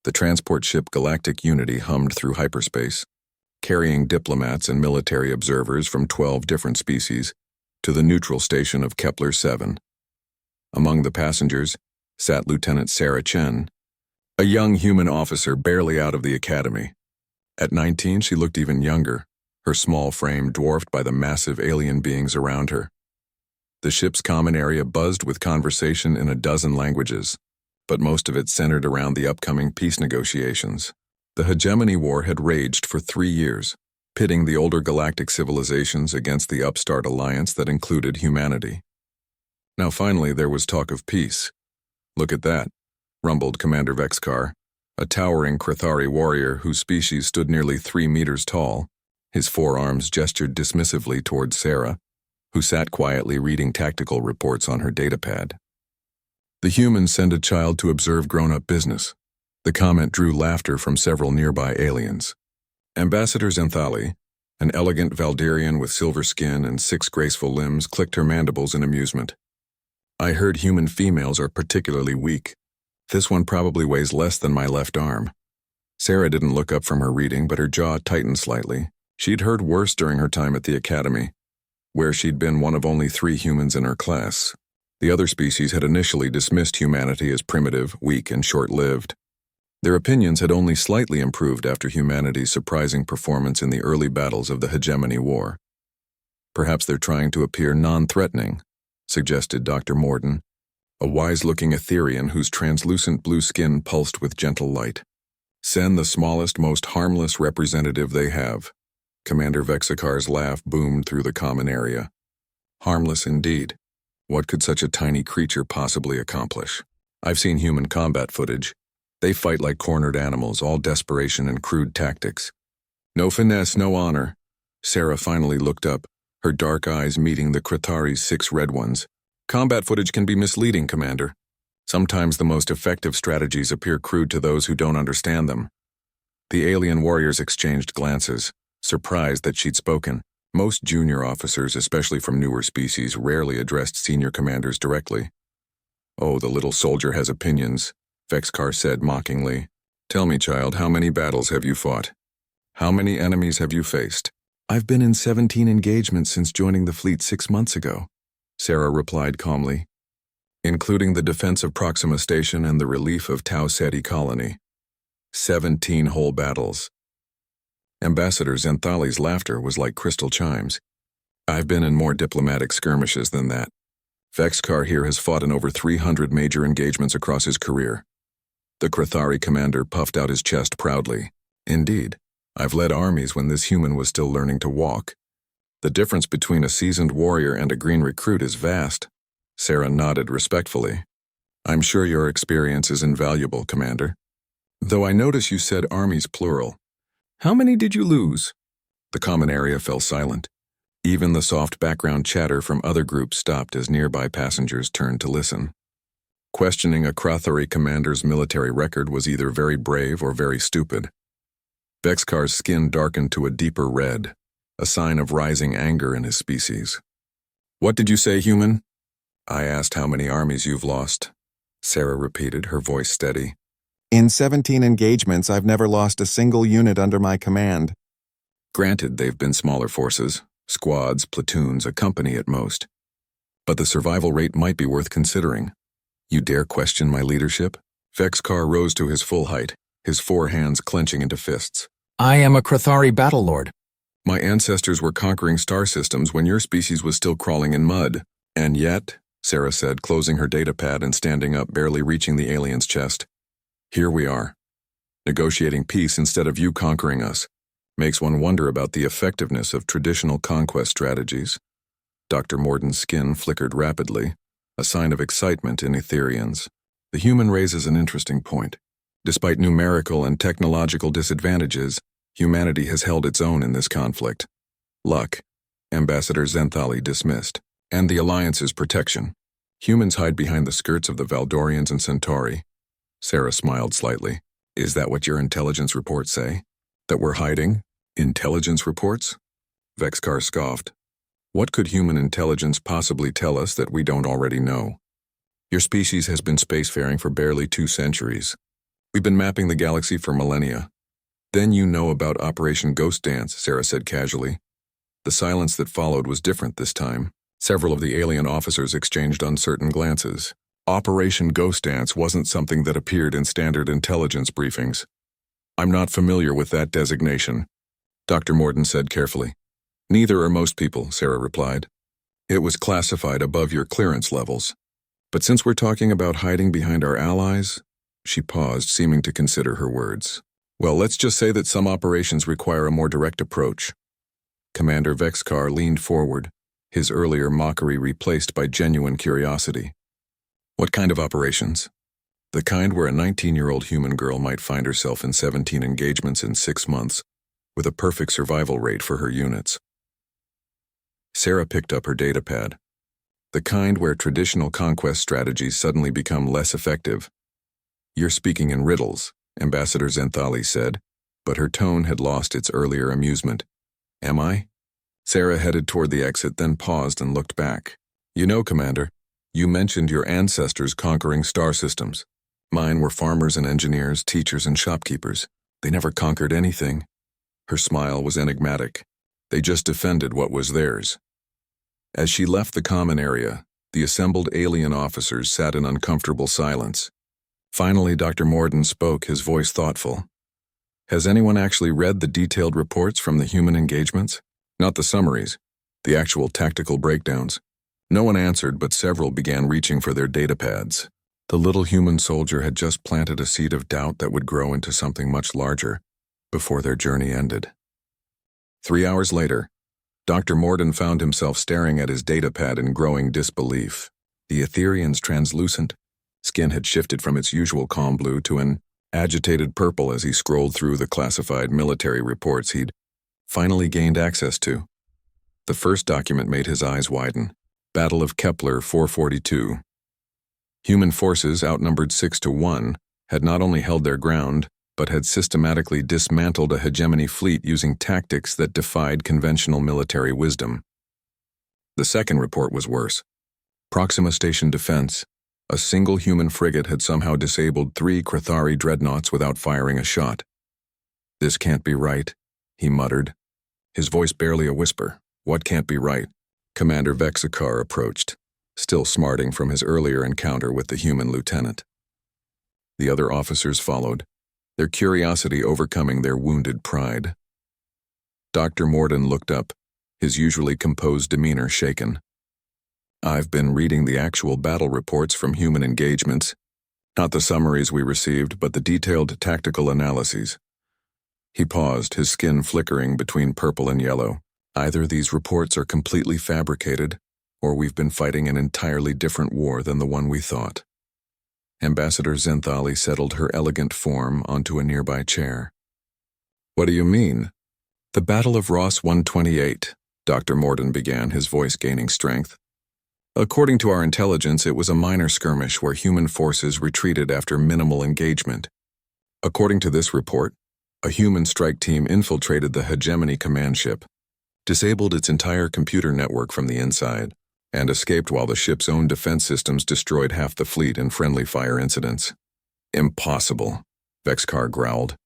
The transport ship Galactic Unity hummed through hyperspace, carrying diplomats and military observers from 12 different species to the neutral station of Kepler 7. Among the passengers sat Lieutenant Sarah Chen, a young human officer barely out of the academy. At 19, she looked even younger, her small frame dwarfed by the massive alien beings around her. The ship's common area buzzed with conversation in a dozen languages, but most of it centered around the upcoming peace negotiations. The Hegemony War had raged for 3 years, pitting the older galactic civilizations against the upstart alliance that included humanity. Now finally there was talk of peace. "Look at that," rumbled Commander Vexkar, a towering Krathari warrior whose species stood nearly 3 meters tall. His forearms gestured dismissively towards Sarah, who sat quietly reading tactical reports on her datapad. "The humans send a child to observe grown-up business." The comment drew laughter from several nearby aliens. Ambassador Zenthali, an elegant Valdirian with silver skin and 6 graceful limbs, clicked her mandibles in amusement. "I heard human females are particularly weak. This one probably weighs less than my left arm." Sarah didn't look up from her reading, but her jaw tightened slightly. She'd heard worse during her time at the academy, where she'd been one of only 3 humans in her class. The other species had initially dismissed humanity as primitive, weak, and short-lived. Their opinions had only slightly improved after humanity's surprising performance in the early battles of the Hegemony War. "Perhaps they're trying to appear non-threatening," suggested Dr. Morden, a wise-looking Etherian whose translucent blue skin pulsed with gentle light. "Send the smallest, most harmless representative they have." Commander Vexakar's laugh boomed through the common area. "Harmless indeed. What could such a tiny creature possibly accomplish? I've seen human combat footage. They fight like cornered animals, all desperation and crude tactics. No finesse, no honor." Sarah finally looked up, her dark eyes meeting the Krathari's 6 red ones. "Combat footage can be misleading, Commander. Sometimes the most effective strategies appear crude to those who don't understand them." The alien warriors exchanged glances, surprised that she'd spoken. Most junior officers, especially from newer species, rarely addressed senior commanders directly. "Oh, the little soldier has opinions," Vexkar said mockingly. "Tell me, child, how many battles have you fought? How many enemies have you faced?" "I've been in 17 engagements since joining the fleet 6 months ago," Sarah replied calmly, "including the defense of Proxima Station and the relief of Tau Ceti Colony. 17 whole battles." Ambassador Zenthali's laughter was like crystal chimes. "I've been in more diplomatic skirmishes than that. Vexkar here has fought in over 300 major engagements across his career." The Krathari commander puffed out his chest proudly. "Indeed, I've led armies when this human was still learning to walk. The difference between a seasoned warrior and a green recruit is vast." Sarah nodded respectfully. "I'm sure your experience is invaluable, Commander. Though I notice you said armies plural. How many did you lose?" The common area fell silent. Even the soft background chatter from other groups stopped as nearby passengers turned to listen. Questioning a Krathari commander's military record was either very brave or very stupid. Vexkar's skin darkened to a deeper red, a sign of rising anger in his species. "What did you say, human?" "I asked how many armies you've lost," Sarah repeated, her voice steady. "In 17 engagements, I've never lost a single unit under my command." Granted, they've been smaller forces, squads, platoons, a company at most. But the survival rate might be worth considering. "You dare question my leadership?" Vexkar rose to his full height, his 4 hands clenching into fists. "I am a Krathari battlelord." "My ancestors were conquering star systems when your species was still crawling in mud. And yet," Sarah said, closing her datapad and standing up, barely reaching the alien's chest, "here we are, negotiating peace instead of you conquering us. Makes one wonder about the effectiveness of traditional conquest strategies." Dr. Morden's skin flickered rapidly, a sign of excitement in Etherians. The human raises an interesting point. Despite numerical and technological disadvantages, humanity has held its own in this conflict. Luck, Ambassador Zenthali dismissed, and the Alliance's protection. Humans hide behind the skirts of the Valdorians and Centauri. Sarah smiled slightly. "Is that what your intelligence reports say? That we're hiding? Intelligence reports?" Vexkar scoffed. "What could human intelligence possibly tell us that we don't already know? Your species has been spacefaring for barely 2 centuries. We've been mapping the galaxy for millennia. Then you know about Operation Ghost Dance, Sarah said casually. The silence that followed was different this time. Several of the alien officers exchanged uncertain glances. Operation Ghost Dance wasn't something that appeared in standard intelligence briefings. I'm not familiar with that designation, Dr. Morden said carefully. Neither are most people, Sarah replied. It was classified above your clearance levels. But since we're talking about hiding behind our allies, she paused, seeming to consider her words. Well, let's just say that some operations require a more direct approach. Commander Vexkar leaned forward, his earlier mockery replaced by genuine curiosity. What kind of operations? The kind where a 19-year-old human girl might find herself in 17 engagements in 6 months, with a perfect survival rate for her units. Sarah picked up her datapad. The kind where traditional conquest strategies suddenly become less effective. You're speaking in riddles, Ambassador Zenthali said, but her tone had lost its earlier amusement. Am I? Sarah headed toward the exit, then paused and looked back. You know, Commander, you mentioned your ancestors conquering star systems. Mine were farmers and engineers, teachers and shopkeepers. They never conquered anything. Her smile was enigmatic. They just defended what was theirs. As she left the common area, the assembled alien officers sat in uncomfortable silence. Finally, Dr. Morden spoke, his voice thoughtful. Has anyone actually read the detailed reports from the human engagements? Not the summaries, the actual tactical breakdowns. No one answered, but several began reaching for their datapads. The little human soldier had just planted a seed of doubt that would grow into something much larger before their journey ended. 3 hours later, Dr. Morden found himself staring at his datapad in growing disbelief. The Etherian's translucent skin had shifted from its usual calm blue to an agitated purple as he scrolled through the classified military reports he'd finally gained access to. The first document made his eyes widen. Battle of Kepler 442. Human forces, outnumbered 6-1, had not only held their ground, but had systematically dismantled a hegemony fleet using tactics that defied conventional military wisdom. The second report was worse. Proxima Station Defense. A single human frigate had somehow disabled 3 Krathari dreadnoughts without firing a shot. This can't be right, he muttered, his voice barely a whisper. What can't be right? Commander Vexkar approached, still smarting from his earlier encounter with the human lieutenant. The other officers followed, their curiosity overcoming their wounded pride. Dr. Morden looked up, his usually composed demeanor shaken. I've been reading the actual battle reports from human engagements, not the summaries we received, but the detailed tactical analyses. He paused, his skin flickering between purple and yellow. Either these reports are completely fabricated, or we've been fighting an entirely different war than the one we thought. Ambassador Zenthali settled her elegant form onto a nearby chair. What do you mean? The Battle of Ross 128, Dr. Morden began, his voice gaining strength. According to our intelligence, it was a minor skirmish where human forces retreated after minimal engagement. According to this report, a human strike team infiltrated the hegemony command ship, disabled its entire computer network from the inside, and escaped while the ship's own defense systems destroyed half the fleet in friendly fire incidents. Impossible, Vexkar growled.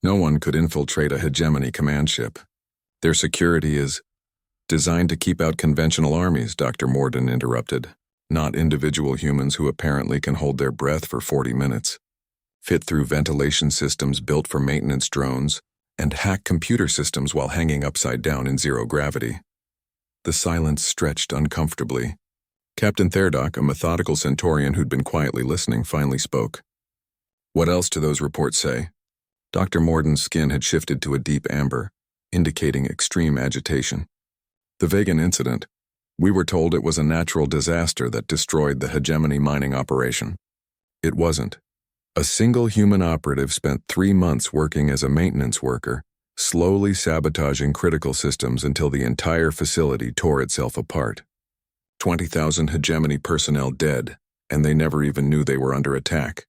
No one could infiltrate a hegemony command ship. Their security is designed to keep out conventional armies, Dr. Morden interrupted, not individual humans who apparently can hold their breath for 40 minutes, fit through ventilation systems built for maintenance drones, and hack computer systems while hanging upside down in zero gravity. The silence stretched uncomfortably. Captain Therdok, a methodical Centaurian who'd been quietly listening, finally spoke. What else do those reports say? Dr. Morden's skin had shifted to a deep amber, indicating extreme agitation. The Vegan incident. We were told it was a natural disaster that destroyed the hegemony mining operation. It wasn't. A single human operative spent 3 months working as a maintenance worker, slowly sabotaging critical systems until the entire facility tore itself apart. 20,000 hegemony personnel dead, and they never even knew they were under attack.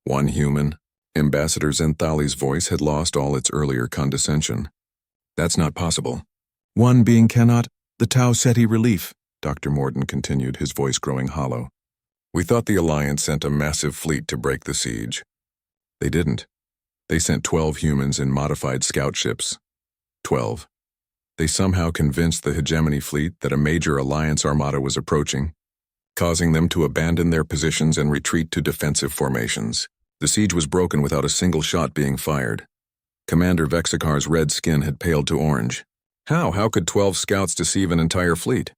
One human. Ambassador Zenthali's voice had lost all its earlier condescension. That's not possible. One being cannot. The Tau Ceti relief, Dr. Morden continued, his voice growing hollow. We thought the Alliance sent a massive fleet to break the siege. They didn't. They sent 12 humans in modified scout ships. 12. They somehow convinced the hegemony fleet that a major alliance armada was approaching, causing them to abandon their positions and retreat to defensive formations. The siege was broken without a single shot being fired. Commander Vexikar's red skin had paled to orange. How could 12 scouts deceive an entire fleet?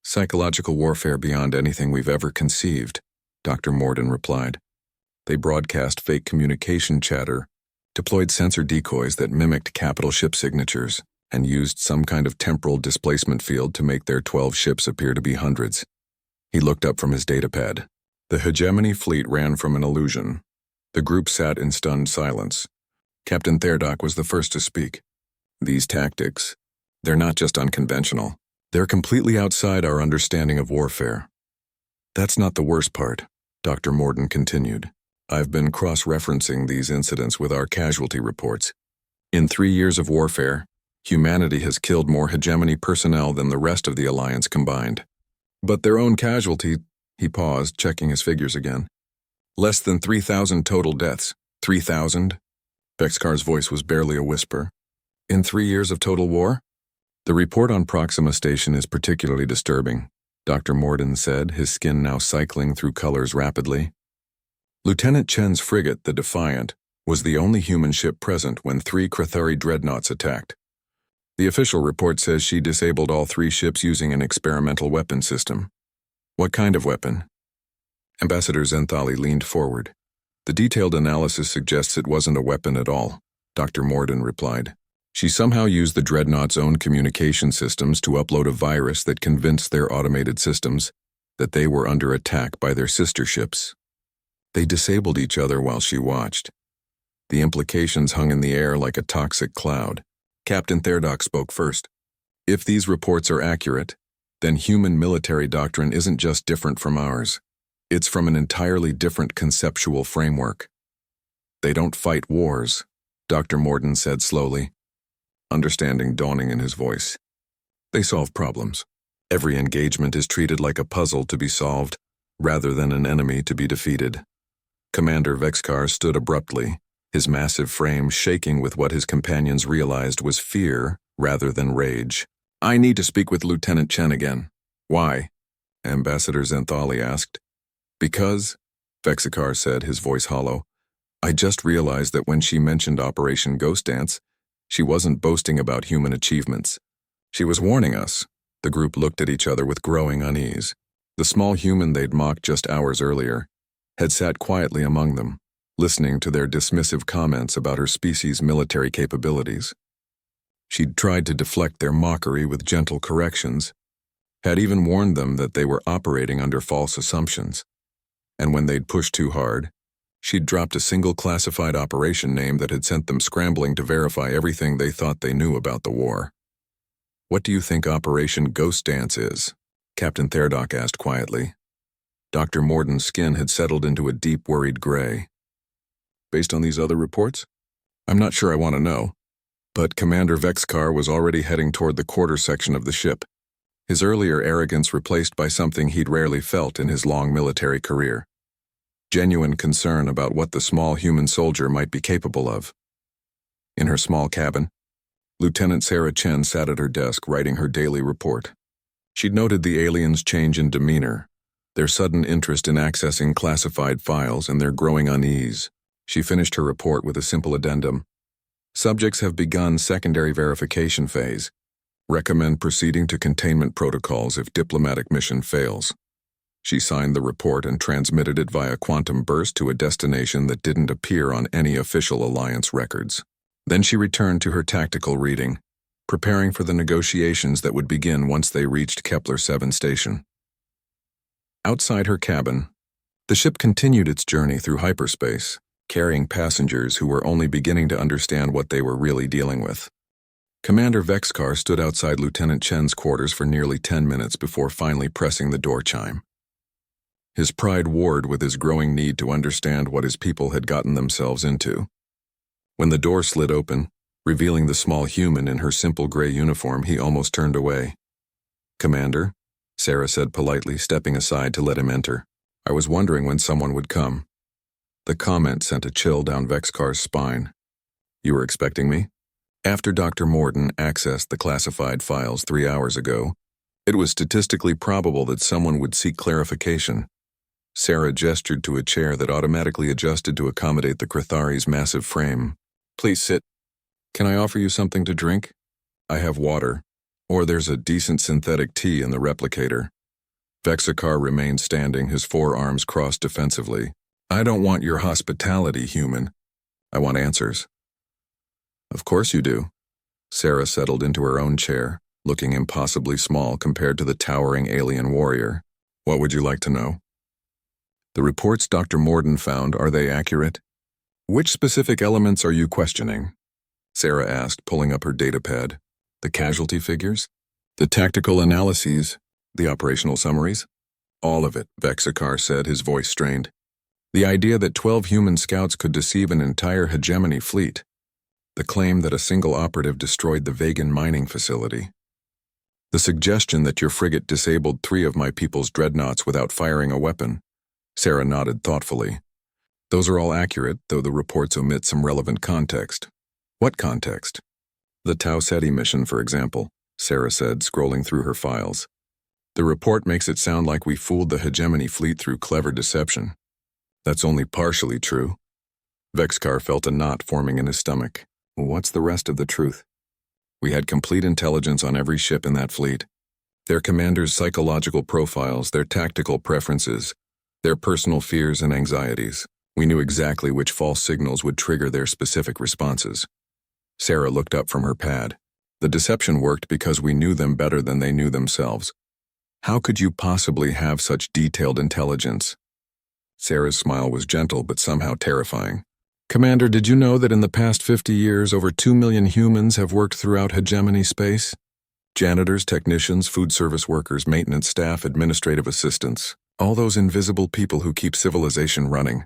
Psychological warfare beyond anything we've ever conceived, Dr. Morden replied. They broadcast fake communication chatter, deployed sensor decoys that mimicked capital ship signatures, and used some kind of temporal displacement field to make their 12 ships appear to be hundreds. He looked up from his datapad. The hegemony fleet ran from an illusion. The group sat in stunned silence. Captain Therdock was the first to speak. These tactics, they're not just unconventional. They're completely outside our understanding of warfare. That's not the worst part, Dr. Morden continued. I've been cross-referencing these incidents with our casualty reports. In 3 years of warfare, humanity has killed more hegemony personnel than the rest of the Alliance combined. But their own casualty, he paused, checking his figures again. Less than 3,000 total deaths. 3,000? Vexikar's voice was barely a whisper. In 3 years of total war? The report on Proxima Station is particularly disturbing, Dr. Morden said, his skin now cycling through colors rapidly. Lieutenant Chen's frigate, the Defiant, was the only human ship present when 3 Krathari dreadnoughts attacked. The official report says she disabled all 3 ships using an experimental weapon system. What kind of weapon? Ambassador Zenthali leaned forward. The detailed analysis suggests it wasn't a weapon at all, Dr. Morden replied. She somehow used the dreadnought's own communication systems to upload a virus that convinced their automated systems that they were under attack by their sister ships. They disabled each other while she watched. The implications hung in the air like a toxic cloud. Captain Therdock spoke first. If these reports are accurate, then human military doctrine isn't just different from ours. It's from an entirely different conceptual framework. They don't fight wars, Dr. Morden said slowly, understanding dawning in his voice. They solve problems. Every engagement is treated like a puzzle to be solved, rather than an enemy to be defeated. Commander Vexkar stood abruptly, his massive frame shaking with what his companions realized was fear rather than rage. I need to speak with Lieutenant Chen again. Why? Ambassador Zenthali asked. Because, Vexikar said, his voice hollow, I just realized that when she mentioned Operation Ghost Dance, she wasn't boasting about human achievements. She was warning us. The group looked at each other with growing unease. The small human they'd mocked just hours earlier had sat quietly among them, listening to their dismissive comments about her species' military capabilities. She'd tried to deflect their mockery with gentle corrections, had even warned them that they were operating under false assumptions. And when they'd pushed too hard, she'd dropped a single classified operation name that had sent them scrambling to verify everything they thought they knew about the war. What do you think Operation Ghost Dance is? Captain Therdock asked quietly. Dr. Morden's skin had settled into a deep, worried gray. Based on these other reports? I'm not sure I want to know. But Commander Vexkar was already heading toward the quarter section of the ship, his earlier arrogance replaced by something he'd rarely felt in his long military career. Genuine concern about what the small human soldier might be capable of. In her small cabin, Lieutenant Sarah Chen sat at her desk writing her daily report. She'd noted the aliens' change in demeanor, their sudden interest in accessing classified files, and their growing unease. She finished her report with a simple addendum. Subjects have begun secondary verification phase. Recommend proceeding to containment protocols if diplomatic mission fails. She signed the report and transmitted it via quantum burst to a destination that didn't appear on any official Alliance records. Then she returned to her tactical reading, preparing for the negotiations that would begin once they reached Kepler 7 station. Outside her cabin, the ship continued its journey through hyperspace, carrying passengers who were only beginning to understand what they were really dealing with. Commander Vexkar stood outside Lieutenant Chen's quarters for nearly 10 minutes before finally pressing the door chime. His pride warred with his growing need to understand what his people had gotten themselves into. When the door slid open, revealing the small human in her simple gray uniform, he almost turned away. Commander, Sarah said politely, stepping aside to let him enter. I was wondering when someone would come. The comment sent a chill down Vexcar's spine. You were expecting me? After Dr. Morden accessed the classified files 3 hours ago, it was statistically probable that someone would seek clarification. Sarah gestured to a chair that automatically adjusted to accommodate the Crithari's massive frame. Please sit. Can I offer you something to drink? I have water. Or there's a decent synthetic tea in the replicator. Vexacar remained standing, his forearms crossed defensively. I don't want your hospitality, human. I want answers. Of course you do. Sarah settled into her own chair, looking impossibly small compared to the towering alien warrior. What would you like to know? The reports Dr. Morden found, are they accurate? Which specific elements are you questioning? Sarah asked, pulling up her datapad. The casualty figures? The tactical analyses? The operational summaries? All of it, Vexacar said, his voice strained. The idea that 12 human scouts could deceive an entire hegemony fleet. The claim that a single operative destroyed the Vegan mining facility. The suggestion that your frigate disabled 3 of my people's dreadnoughts without firing a weapon. Sarah nodded thoughtfully. Those are all accurate, though the reports omit some relevant context. What context? The Tau Ceti mission, for example, Sarah said, scrolling through her files. The report makes it sound like we fooled the hegemony fleet through clever deception. That's only partially true. Vexcar felt a knot forming in his stomach. What's the rest of the truth? We had complete intelligence on every ship in that fleet. Their commanders' psychological profiles, their tactical preferences, their personal fears and anxieties. We knew exactly which false signals would trigger their specific responses. Sarah looked up from her pad. The deception worked because we knew them better than they knew themselves. How could you possibly have such detailed intelligence? Sarah's smile was gentle but somehow terrifying. Commander, did you know that in the past 50 years, over 2 million humans have worked throughout hegemony space? Janitors, technicians, food service workers, maintenance staff, administrative assistants. All those invisible people who keep civilization running.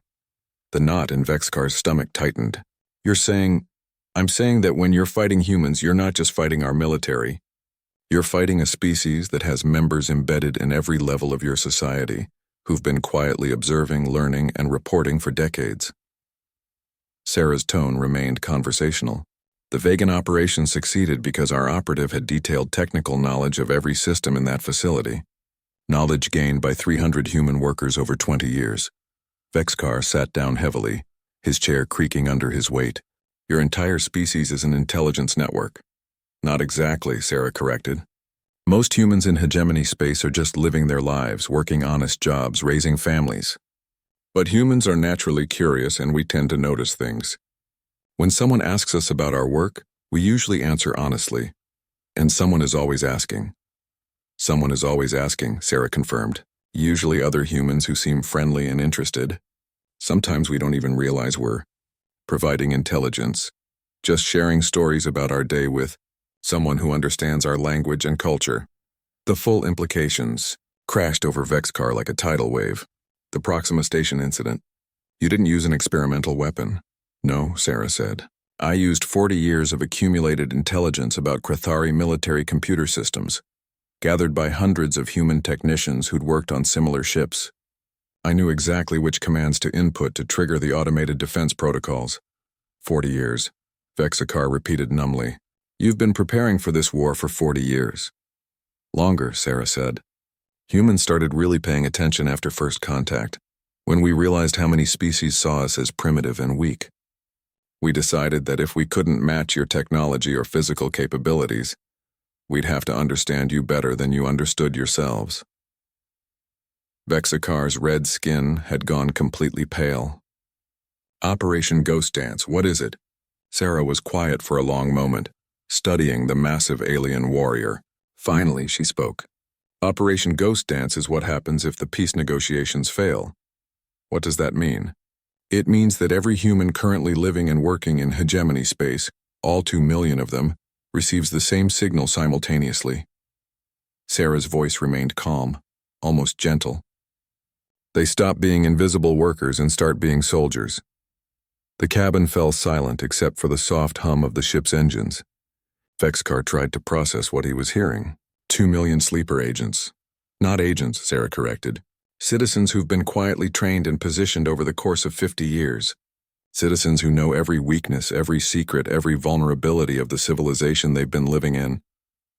The knot in Vexcar's stomach tightened. I'm saying that when you're fighting humans, you're not just fighting our military. You're fighting a species that has members embedded in every level of your society, who've been quietly observing, learning, and reporting for decades. Sarah's tone remained conversational. The Vegan operation succeeded because our operative had detailed technical knowledge of every system in that facility. Knowledge gained by 300 human workers over 20 years. Vexcar sat down heavily, his chair creaking under his weight. Your entire species is an intelligence network. Not exactly, Sarah corrected. Most humans in hegemony space are just living their lives, working honest jobs, raising families. But humans are naturally curious and we tend to notice things. When someone asks us about our work, we usually answer honestly. And someone is always asking. Someone is always asking, Sarah confirmed. Usually other humans who seem friendly and interested. Sometimes we don't even realize we're providing intelligence, just sharing stories about our day with someone who understands our language and culture. The full implications crashed over Vexcar like a tidal wave. The Proxima Station incident. You didn't use an experimental weapon. No, Sarah said. I used 40 years of accumulated intelligence about Crithari military computer systems, gathered by hundreds of human technicians who'd worked on similar ships. I knew exactly which commands to input to trigger the automated defense protocols. 40 years, Vexacar repeated numbly. You've been preparing for this war for 40 years. Longer, Sarah said. Humans started really paying attention after first contact, when we realized how many species saw us as primitive and weak. We decided that if we couldn't match your technology or physical capabilities, we'd have to understand you better than you understood yourselves. Vexacar's red skin had gone completely pale. Operation Ghost Dance, what is it? Sarah was quiet for a long moment, studying the massive alien warrior. Finally, she spoke. Operation Ghost Dance is what happens if the peace negotiations fail. What does that mean? It means that every human currently living and working in hegemony space, all 2 million of them, receives the same signal simultaneously. Sarah's voice remained calm, almost gentle. They stop being invisible workers and start being soldiers. The cabin fell silent except for the soft hum of the ship's engines. Vexcar tried to process what he was hearing. 2 million sleeper agents. Not agents, Sarah corrected. Citizens who've been quietly trained and positioned over the course of 50 years. Citizens who know every weakness, every secret, every vulnerability of the civilization they've been living in.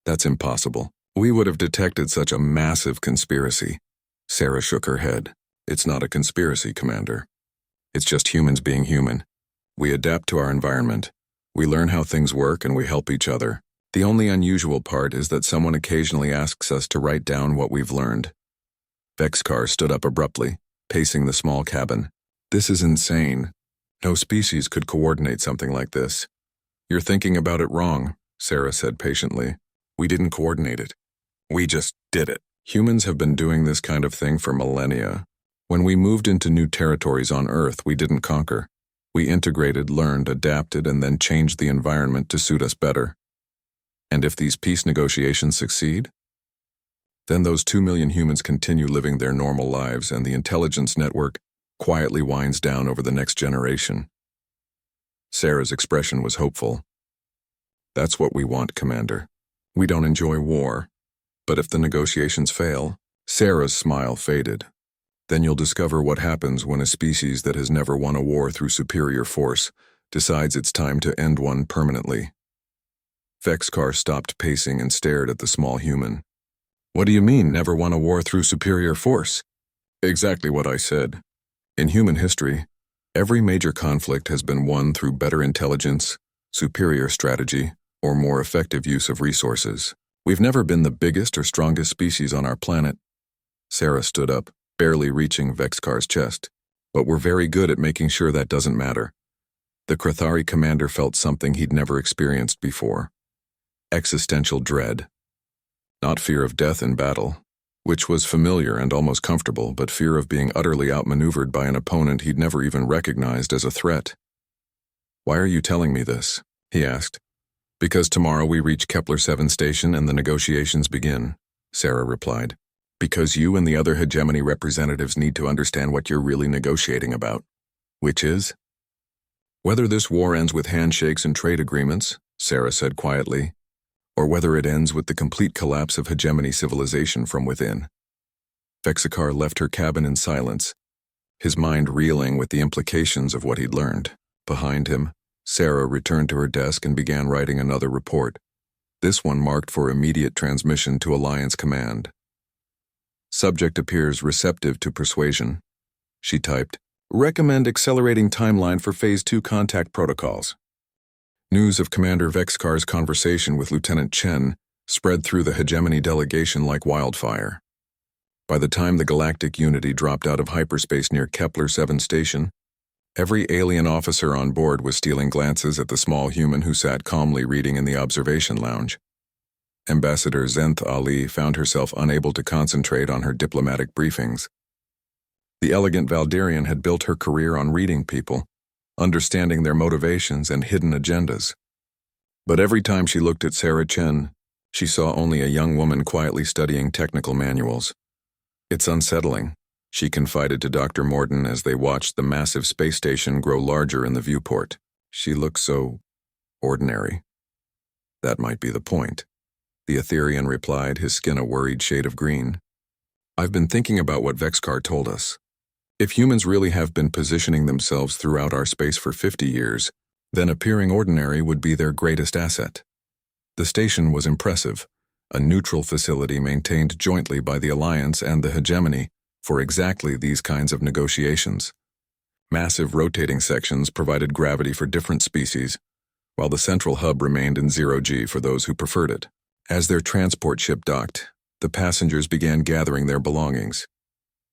That's impossible. We would have detected such a massive conspiracy. Sarah shook her head. It's not a conspiracy, Commander. It's just humans being human. We adapt to our environment. We learn how things work and we help each other. The only unusual part is that someone occasionally asks us to write down what we've learned. Vexcar stood up abruptly, pacing the small cabin. This is insane. No species could coordinate something like this. You're thinking about it wrong, Sarah said patiently. We didn't coordinate it. We just did it. Humans have been doing this kind of thing for millennia. When we moved into new territories on Earth, we didn't conquer. We integrated, learned, adapted, and then changed the environment to suit us better. And if these peace negotiations succeed, then those 2 million humans continue living their normal lives and the intelligence network quietly winds down over the next generation. Sarah's expression was hopeful. That's what we want, Commander. We don't enjoy war. But if the negotiations fail, Sarah's smile faded. Then you'll discover what happens when a species that has never won a war through superior force decides it's time to end one permanently. Vexcar stopped pacing and stared at the small human. What do you mean, never won a war through superior force? Exactly what I said. In human history, every major conflict has been won through better intelligence, superior strategy, or more effective use of resources. We've never been the biggest or strongest species on our planet. Sarah stood up, barely reaching Vexcar's chest. But we're very good at making sure that doesn't matter. The Crithari commander felt something he'd never experienced before. Existential dread. Not fear of death in battle, which was familiar and almost comfortable, but fear of being utterly outmaneuvered by an opponent he'd never even recognized as a threat. Why are you telling me this? He asked. Because tomorrow we reach Kepler 7 station and the negotiations begin, Sarah replied. Because you and the other hegemony representatives need to understand what you're really negotiating about. Which is? Whether this war ends with handshakes and trade agreements, Sarah said quietly, or whether it ends with the complete collapse of hegemony civilization from within. Vexcar left her cabin in silence, his mind reeling with the implications of what he'd learned. Behind him, Sarah returned to her desk and began writing another report, this one marked for immediate transmission to Alliance Command. Subject appears receptive to persuasion. She typed, recommend accelerating timeline for Phase 2 contact protocols. News of Commander Vexcar's conversation with Lieutenant Chen spread through the hegemony delegation like wildfire. By the time the Galactic Unity dropped out of hyperspace near Kepler 7 station, every alien officer on board was stealing glances at the small human who sat calmly reading in the observation lounge. Ambassador Zenth Ali found herself unable to concentrate on her diplomatic briefings. The elegant Valdarian had built her career on reading people, understanding their motivations and hidden agendas. But every time she looked at Sarah Chen, she saw only a young woman quietly studying technical manuals. It's unsettling, she confided to Dr. Morden as they watched the massive space station grow larger in the viewport. She looked so ordinary. That might be the point, the Etherian replied, his skin a worried shade of green. I've been thinking about what Vexcar told us. If humans really have been positioning themselves throughout our space for 50 years, then appearing ordinary would be their greatest asset. The station was impressive, a neutral facility maintained jointly by the Alliance and the hegemony for exactly these kinds of negotiations. Massive rotating sections provided gravity for different species, while the central hub remained in 0G for those who preferred it. As their transport ship docked, the passengers began gathering their belongings.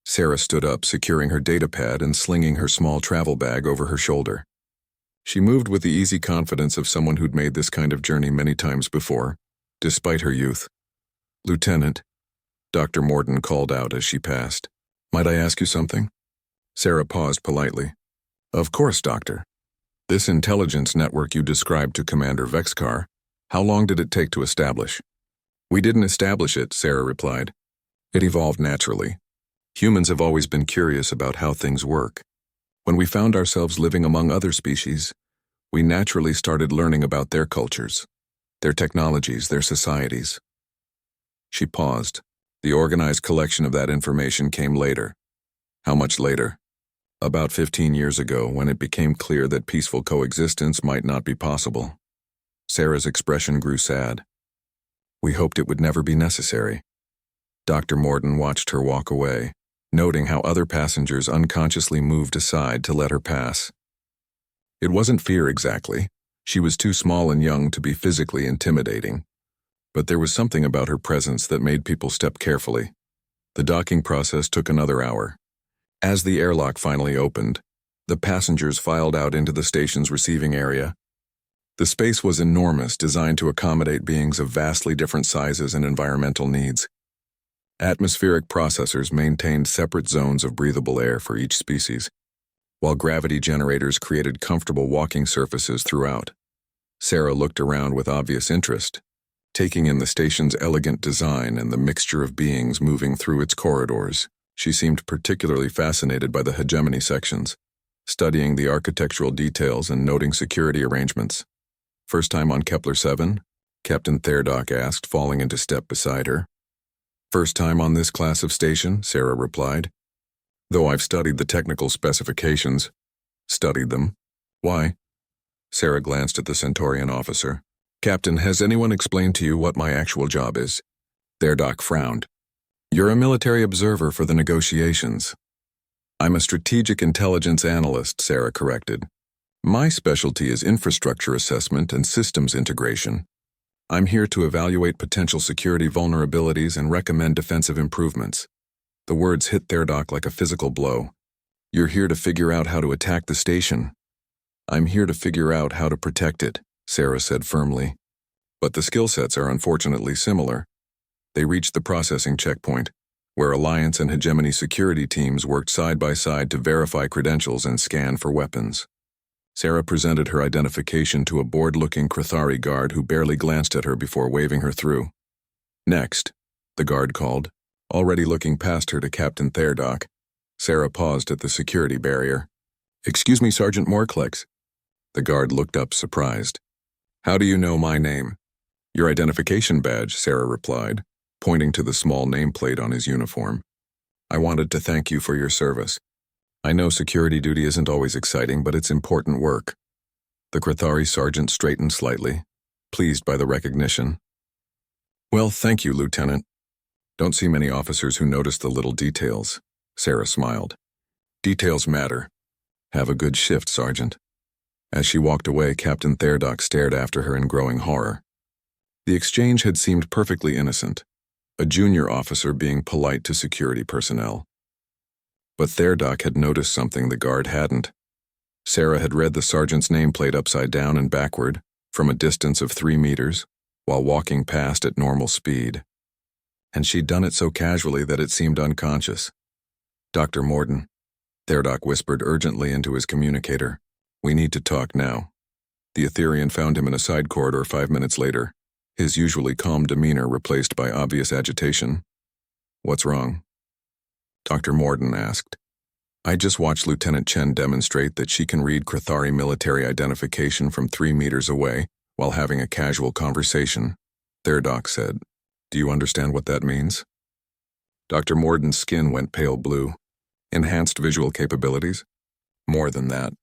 Sarah stood up, securing her datapad and slinging her small travel bag over her shoulder. She moved with the easy confidence of someone who'd made this kind of journey many times before, despite her youth. Lieutenant, Dr. Morden called out as she passed. Might I ask you something? Sarah paused politely. Of course, Doctor. This intelligence network you described to Commander Vexcar, how long did it take to establish? We didn't establish it, Sarah replied. It evolved naturally. Humans have always been curious about how things work. When we found ourselves living among other species, we naturally started learning about their cultures, their technologies, their societies. She paused, The organized collection of that information came later. How much later? About 15 years ago, when it became clear that peaceful coexistence might not be possible. Sarah's expression grew sad. We hoped it would never be necessary. Dr. Morton watched her walk away, noting how other passengers unconsciously moved aside to let her pass. It wasn't fear exactly. She was too small and young to be physically intimidating. But there was something about her presence that made people step carefully. The docking process took another hour. As the airlock finally opened, the passengers filed out into the station's receiving area. The space was enormous, designed to accommodate beings of vastly different sizes and environmental needs. Atmospheric processors maintained separate zones of breathable air for each species, while gravity generators created comfortable walking surfaces throughout. Sarah looked around with obvious interest, taking in the station's elegant design and the mixture of beings moving through its corridors. She seemed particularly fascinated by the hegemony sections, studying the architectural details and noting security arrangements. First time on Kepler 7? Captain Therdock asked, falling into step beside her. First time on this class of station, Sarah replied. Though I've studied the technical specifications. Studied them? Why? Sarah glanced at the Centaurian officer. Captain, has anyone explained to you what my actual job is? Therdock frowned. You're a military observer for the negotiations. I'm a strategic intelligence analyst, Sarah corrected. My specialty is infrastructure assessment and systems integration. I'm here to evaluate potential security vulnerabilities and recommend defensive improvements. The words hit Therdock like a physical blow. You're here to figure out how to attack the station. I'm here to figure out how to protect it, Sarah said firmly. But the skill sets are unfortunately similar. They reached the processing checkpoint, where Alliance and Hegemony security teams worked side by side to verify credentials and scan for weapons. Sarah presented her identification to a bored-looking Krathari guard who barely glanced at her before waving her through. Next, the guard called, already looking past her to Captain Therdock. Sarah paused at the security barrier. Excuse me, Sergeant Morclex. The guard looked up, surprised. How do you know my name? Your identification badge, Sarah replied, pointing to the small nameplate on his uniform. I wanted to thank you for your service. I know security duty isn't always exciting, but it's important work. The Krathari sergeant straightened slightly, pleased by the recognition. Well, thank you, Lieutenant. Don't see many officers who notice the little details, Sarah smiled. Details matter. Have a good shift, Sergeant. As she walked away, Captain Therdock stared after her in growing horror. The exchange had seemed perfectly innocent, a junior officer being polite to security personnel. But Therdock had noticed something the guard hadn't. Sarah had read the sergeant's nameplate upside down and backward, from a distance of 3 meters, while walking past at normal speed. And she'd done it so casually that it seemed unconscious. Dr. Morton, Therdock whispered urgently into his communicator. We need to talk now. The Etherian found him in a side corridor 5 minutes later, his usually calm demeanor replaced by obvious agitation. What's wrong? Dr. Morton asked. I just watched Lieutenant Chen demonstrate that she can read Krathari military identification from 3 meters away while having a casual conversation, Therdock said. Do you understand what that means? Dr. Morton's skin went pale blue. Enhanced visual capabilities? More than that.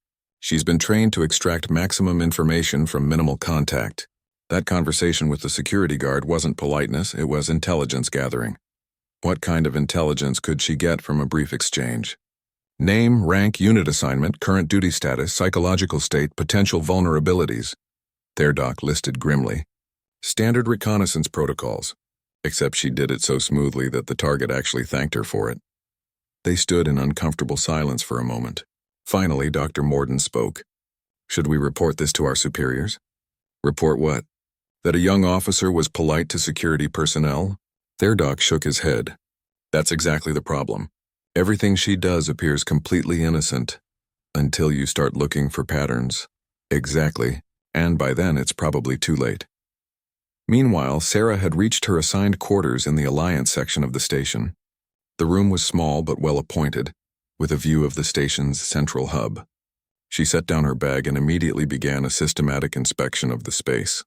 She's been trained to extract maximum information from minimal contact. That conversation with the security guard wasn't politeness, it was intelligence gathering. What kind of intelligence could she get from a brief exchange? Name, rank, unit assignment, current duty status, psychological state, potential vulnerabilities. Therdock listed grimly. Standard reconnaissance protocols. Except she did it so smoothly that the target actually thanked her for it. They stood in uncomfortable silence for a moment. Finally, Dr. Morton spoke. Should we report this to our superiors? Report what? That a young officer was polite to security personnel? Therdock shook his head. That's exactly the problem. Everything she does appears completely innocent, until you start looking for patterns. Exactly, and by then it's probably too late. Meanwhile, Sarah had reached her assigned quarters in the Alliance section of the station. The room was small but well appointed, with a view of the station's central hub. She set down her bag and immediately began a systematic inspection of the space.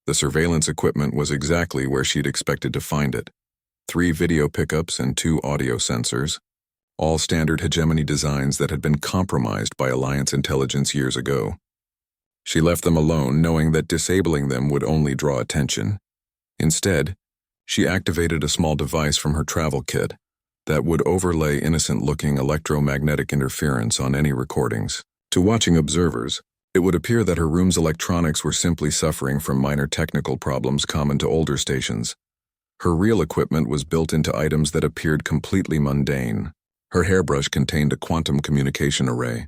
The surveillance equipment was exactly where she'd expected to find it. 3 video pickups and 2 audio sensors, all standard hegemony designs that had been compromised by Alliance intelligence years ago. She left them alone, knowing that disabling them would only draw attention. Instead, she activated a small device from her travel kit that would overlay innocent-looking electromagnetic interference on any recordings. To watching observers, it would appear that her room's electronics were simply suffering from minor technical problems common to older stations. Her real equipment was built into items that appeared completely mundane. Her hairbrush contained a quantum communication array.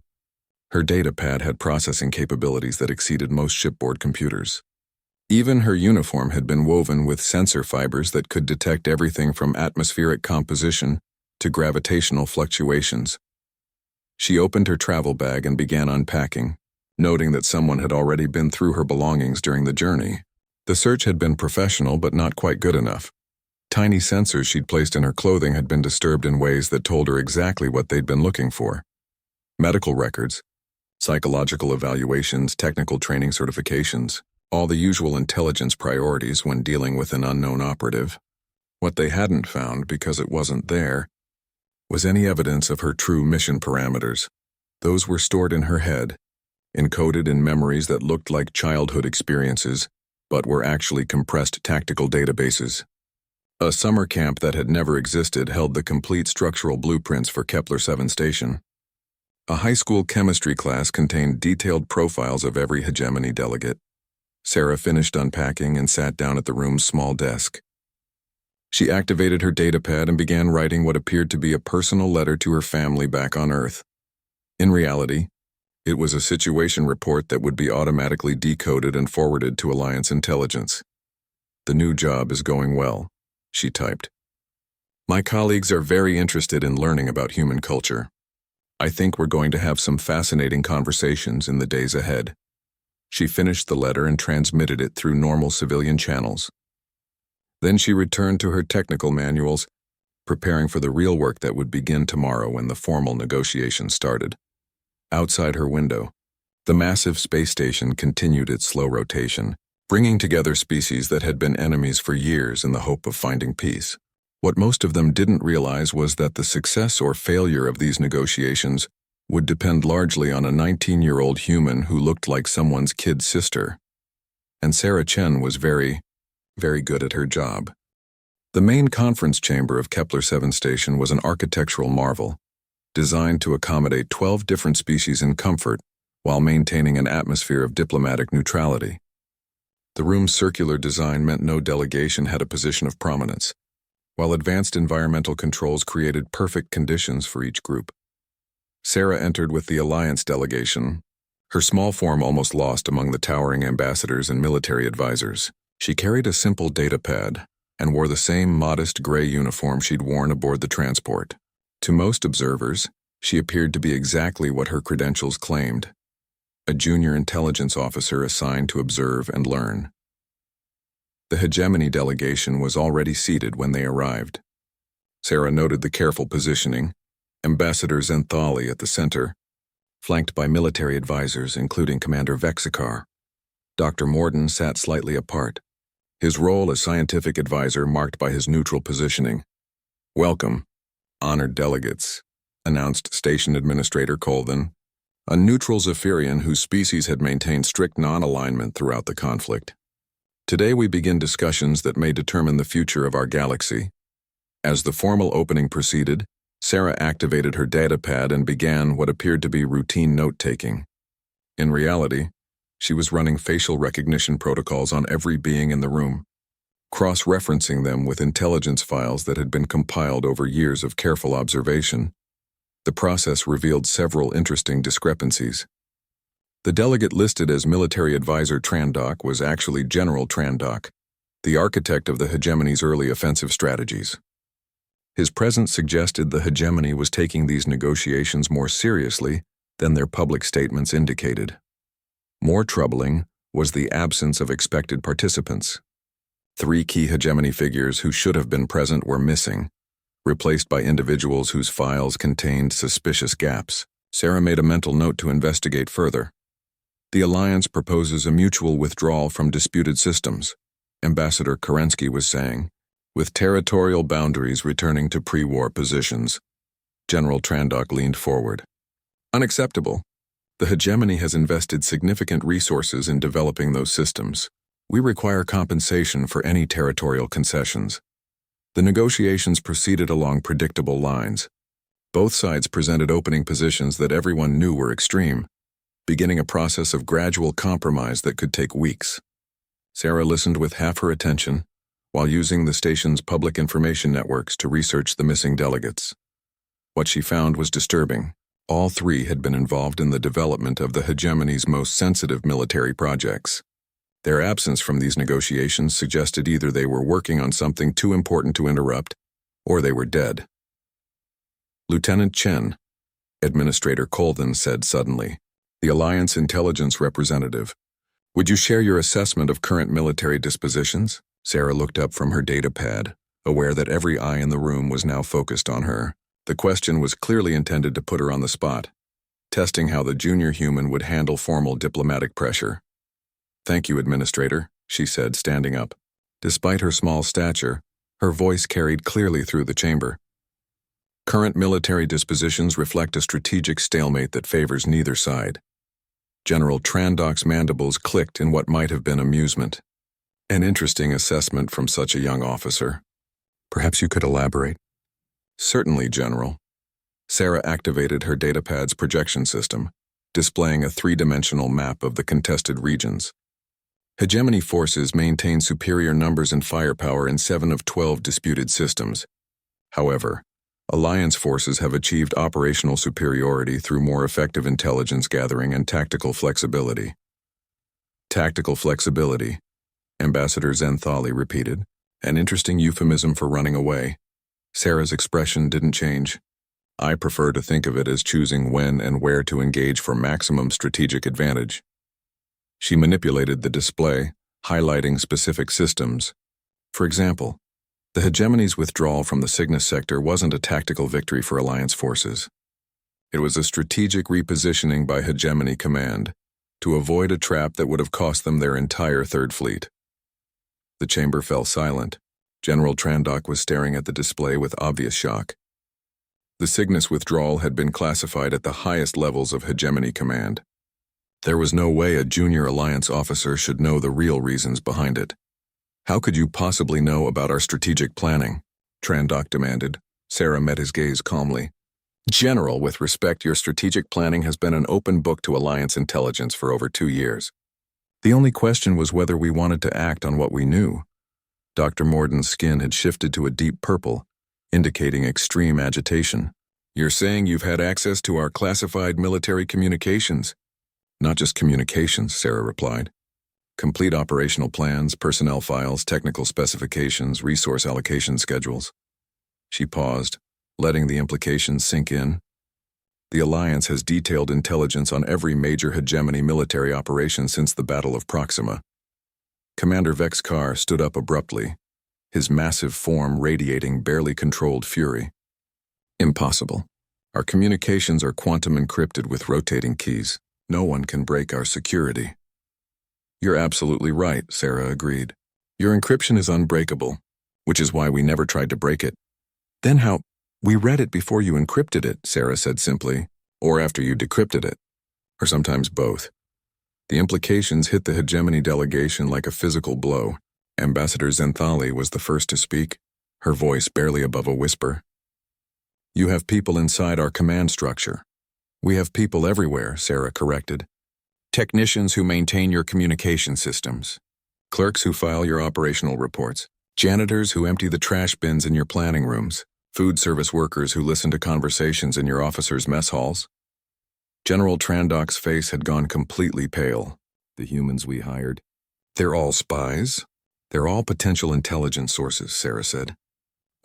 Her datapad had processing capabilities that exceeded most shipboard computers. Even her uniform had been woven with sensor fibers that could detect everything from atmospheric composition to gravitational fluctuations. She opened her travel bag and began unpacking, noting that someone had already been through her belongings during the journey. The search had been professional but not quite good enough. Tiny sensors she'd placed in her clothing had been disturbed in ways that told her exactly what they'd been looking for. Medical records, psychological evaluations, technical training certifications, all the usual intelligence priorities when dealing with an unknown operative. What they hadn't found, because it wasn't there, was any evidence of her true mission parameters. Those were stored in her head, encoded in memories that looked like childhood experiences, but were actually compressed tactical databases. A summer camp that had never existed held the complete structural blueprints for Kepler-7 station. A high school chemistry class contained detailed profiles of every hegemony delegate. Sarah finished unpacking and sat down at the room's small desk. She activated her datapad and began writing what appeared to be a personal letter to her family back on Earth. In reality, it was a situation report that would be automatically decoded and forwarded to Alliance intelligence. "The new job is going well," she typed. "My colleagues are very interested in learning about human culture. I think we're going to have some fascinating conversations in the days ahead." She finished the letter and transmitted it through normal civilian channels. Then she returned to her technical manuals, preparing for the real work that would begin tomorrow when the formal negotiations started. Outside her window, the massive space station continued its slow rotation, bringing together species that had been enemies for years in the hope of finding peace. What most of them didn't realize was that the success or failure of these negotiations would depend largely on a 19-year-old human who looked like someone's kid sister. And Sarah Chen was very good at her job. The main conference chamber of Kepler-7 station was an architectural marvel, designed to accommodate 12 different species in comfort while maintaining an atmosphere of diplomatic neutrality. The room's circular design meant no delegation had a position of prominence, while advanced environmental controls created perfect conditions for each group. Sarah entered with the Alliance delegation, her small form almost lost among the towering ambassadors and military advisors. She carried a simple datapad and wore the same modest gray uniform she'd worn aboard the transport. To most observers, she appeared to be exactly what her credentials claimed: a junior intelligence officer assigned to observe and learn. The hegemony delegation was already seated when they arrived. Sarah noted the careful positioning: Ambassador Zenthali at the center, flanked by military advisors including Commander Vexikar. Dr. Morden sat slightly apart, his role as scientific advisor marked by his neutral positioning. "Welcome, honored delegates," announced Station Administrator Colvin, a neutral Zephyrian whose species had maintained strict non-alignment throughout the conflict. "Today we begin discussions that may determine the future of our galaxy." As the formal opening proceeded, Sarah activated her datapad and began what appeared to be routine note-taking. In reality, she was running facial recognition protocols on every being in the room, cross-referencing them with intelligence files that had been compiled over years of careful observation. The process revealed several interesting discrepancies. The delegate listed as military advisor Trandok was actually General Trandok, the architect of the hegemony's early offensive strategies. His presence suggested the hegemony was taking these negotiations more seriously than their public statements indicated. More troubling was the absence of expected participants. 3 key hegemony figures who should have been present were missing, replaced by individuals whose files contained suspicious gaps. Sarah made a mental note to investigate further. "The Alliance proposes a mutual withdrawal from disputed systems," Ambassador Kerensky was saying, with territorial boundaries returning to pre-war positions. General Trandok leaned forward. Unacceptable. The hegemony has invested significant resources in developing those systems. We require compensation for any territorial concessions. The negotiations proceeded along predictable lines. Both sides presented opening positions that everyone knew were extreme, beginning a process of gradual compromise that could take weeks. Sarah listened with half her attention, while using the station's public information networks to research the missing delegates. What she found was disturbing. All three had been involved in the development of the hegemony's most sensitive military projects. Their absence from these negotiations suggested either they were working on something too important to interrupt, or they were dead. Lieutenant Chen, Administrator Colvin said suddenly, the Alliance intelligence representative. Would you share your assessment of current military dispositions? Sarah looked up from her data pad, aware that every eye in the room was now focused on her. The question was clearly intended to put her on the spot, testing how the junior human would handle formal diplomatic pressure. Thank you, Administrator, she said, standing up. Despite her small stature, her voice carried clearly through the chamber. Current military dispositions reflect a strategic stalemate that favors neither side. General Trandok's mandibles clicked in what might have been amusement. An interesting assessment from such a young officer. Perhaps you could elaborate? Certainly, General. Sarah activated her datapad's projection system, displaying a three-dimensional map of the contested regions. Hegemony forces maintain superior numbers and firepower in 7 of 12 disputed systems. However, Alliance forces have achieved operational superiority through more effective intelligence gathering and tactical flexibility. Tactical flexibility, Ambassador Zenthali repeated, an interesting euphemism for running away. Sarah's expression didn't change. I prefer to think of it as choosing when and where to engage for maximum strategic advantage. She manipulated the display, highlighting specific systems. For example, the hegemony's withdrawal from the Cygnus sector wasn't a tactical victory for Alliance forces. It was a strategic repositioning by Hegemony Command to avoid a trap that would have cost them their entire Third Fleet. The chamber fell silent. General Trandok was staring at the display with obvious shock. The Cygnus withdrawal had been classified at the highest levels of Hegemony Command. There was no way a junior Alliance officer should know the real reasons behind it. How could you possibly know about our strategic planning? Trandok demanded. Sarah met his gaze calmly. General, with respect, your strategic planning has been an open book to Alliance intelligence for over 2 years. The only question was whether we wanted to act on what we knew. Dr. Morden's skin had shifted to a deep purple, indicating extreme agitation. You're saying you've had access to our classified military communications? Not just communications, Sarah replied. Complete operational plans, personnel files, technical specifications, resource allocation schedules. She paused, letting the implications sink in. The Alliance has detailed intelligence on every major hegemony military operation since the Battle of Proxima. Commander Vex Carr stood up abruptly, his massive form radiating barely controlled fury. Impossible. Our communications are quantum encrypted with rotating keys. No one can break our security. You're absolutely right, Sarah agreed. Your encryption is unbreakable, which is why we never tried to break it. Then how? We read it before you encrypted it, Sarah said simply, or after you decrypted it, or sometimes both. The implications hit the hegemony delegation like a physical blow. Ambassador Zenthali was the first to speak, her voice barely above a whisper. You have people inside our command structure. We have people everywhere, Sarah corrected. Technicians who maintain your communication systems. Clerks who file your operational reports. Janitors who empty the trash bins in your planning rooms. Food service workers who listen to conversations in your officers' mess halls. General Trandok's face had gone completely pale. The humans we hired. They're all spies. They're all potential intelligence sources, Sarah said.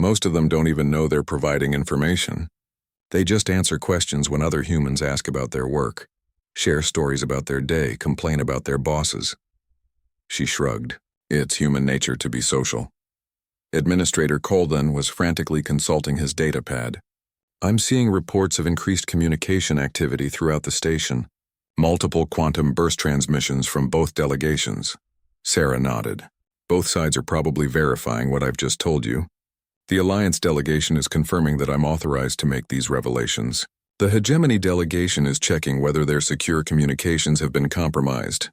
Most of them don't even know they're providing information. They just answer questions when other humans ask about their work, share stories about their day, complain about their bosses. She shrugged. It's human nature to be social. Administrator Colden was frantically consulting his datapad. I'm seeing reports of increased communication activity throughout the station. Multiple quantum burst transmissions from both delegations. Sarah nodded. Both sides are probably verifying what I've just told you. The Alliance delegation is confirming that I'm authorized to make these revelations. The Hegemony delegation is checking whether their secure communications have been compromised.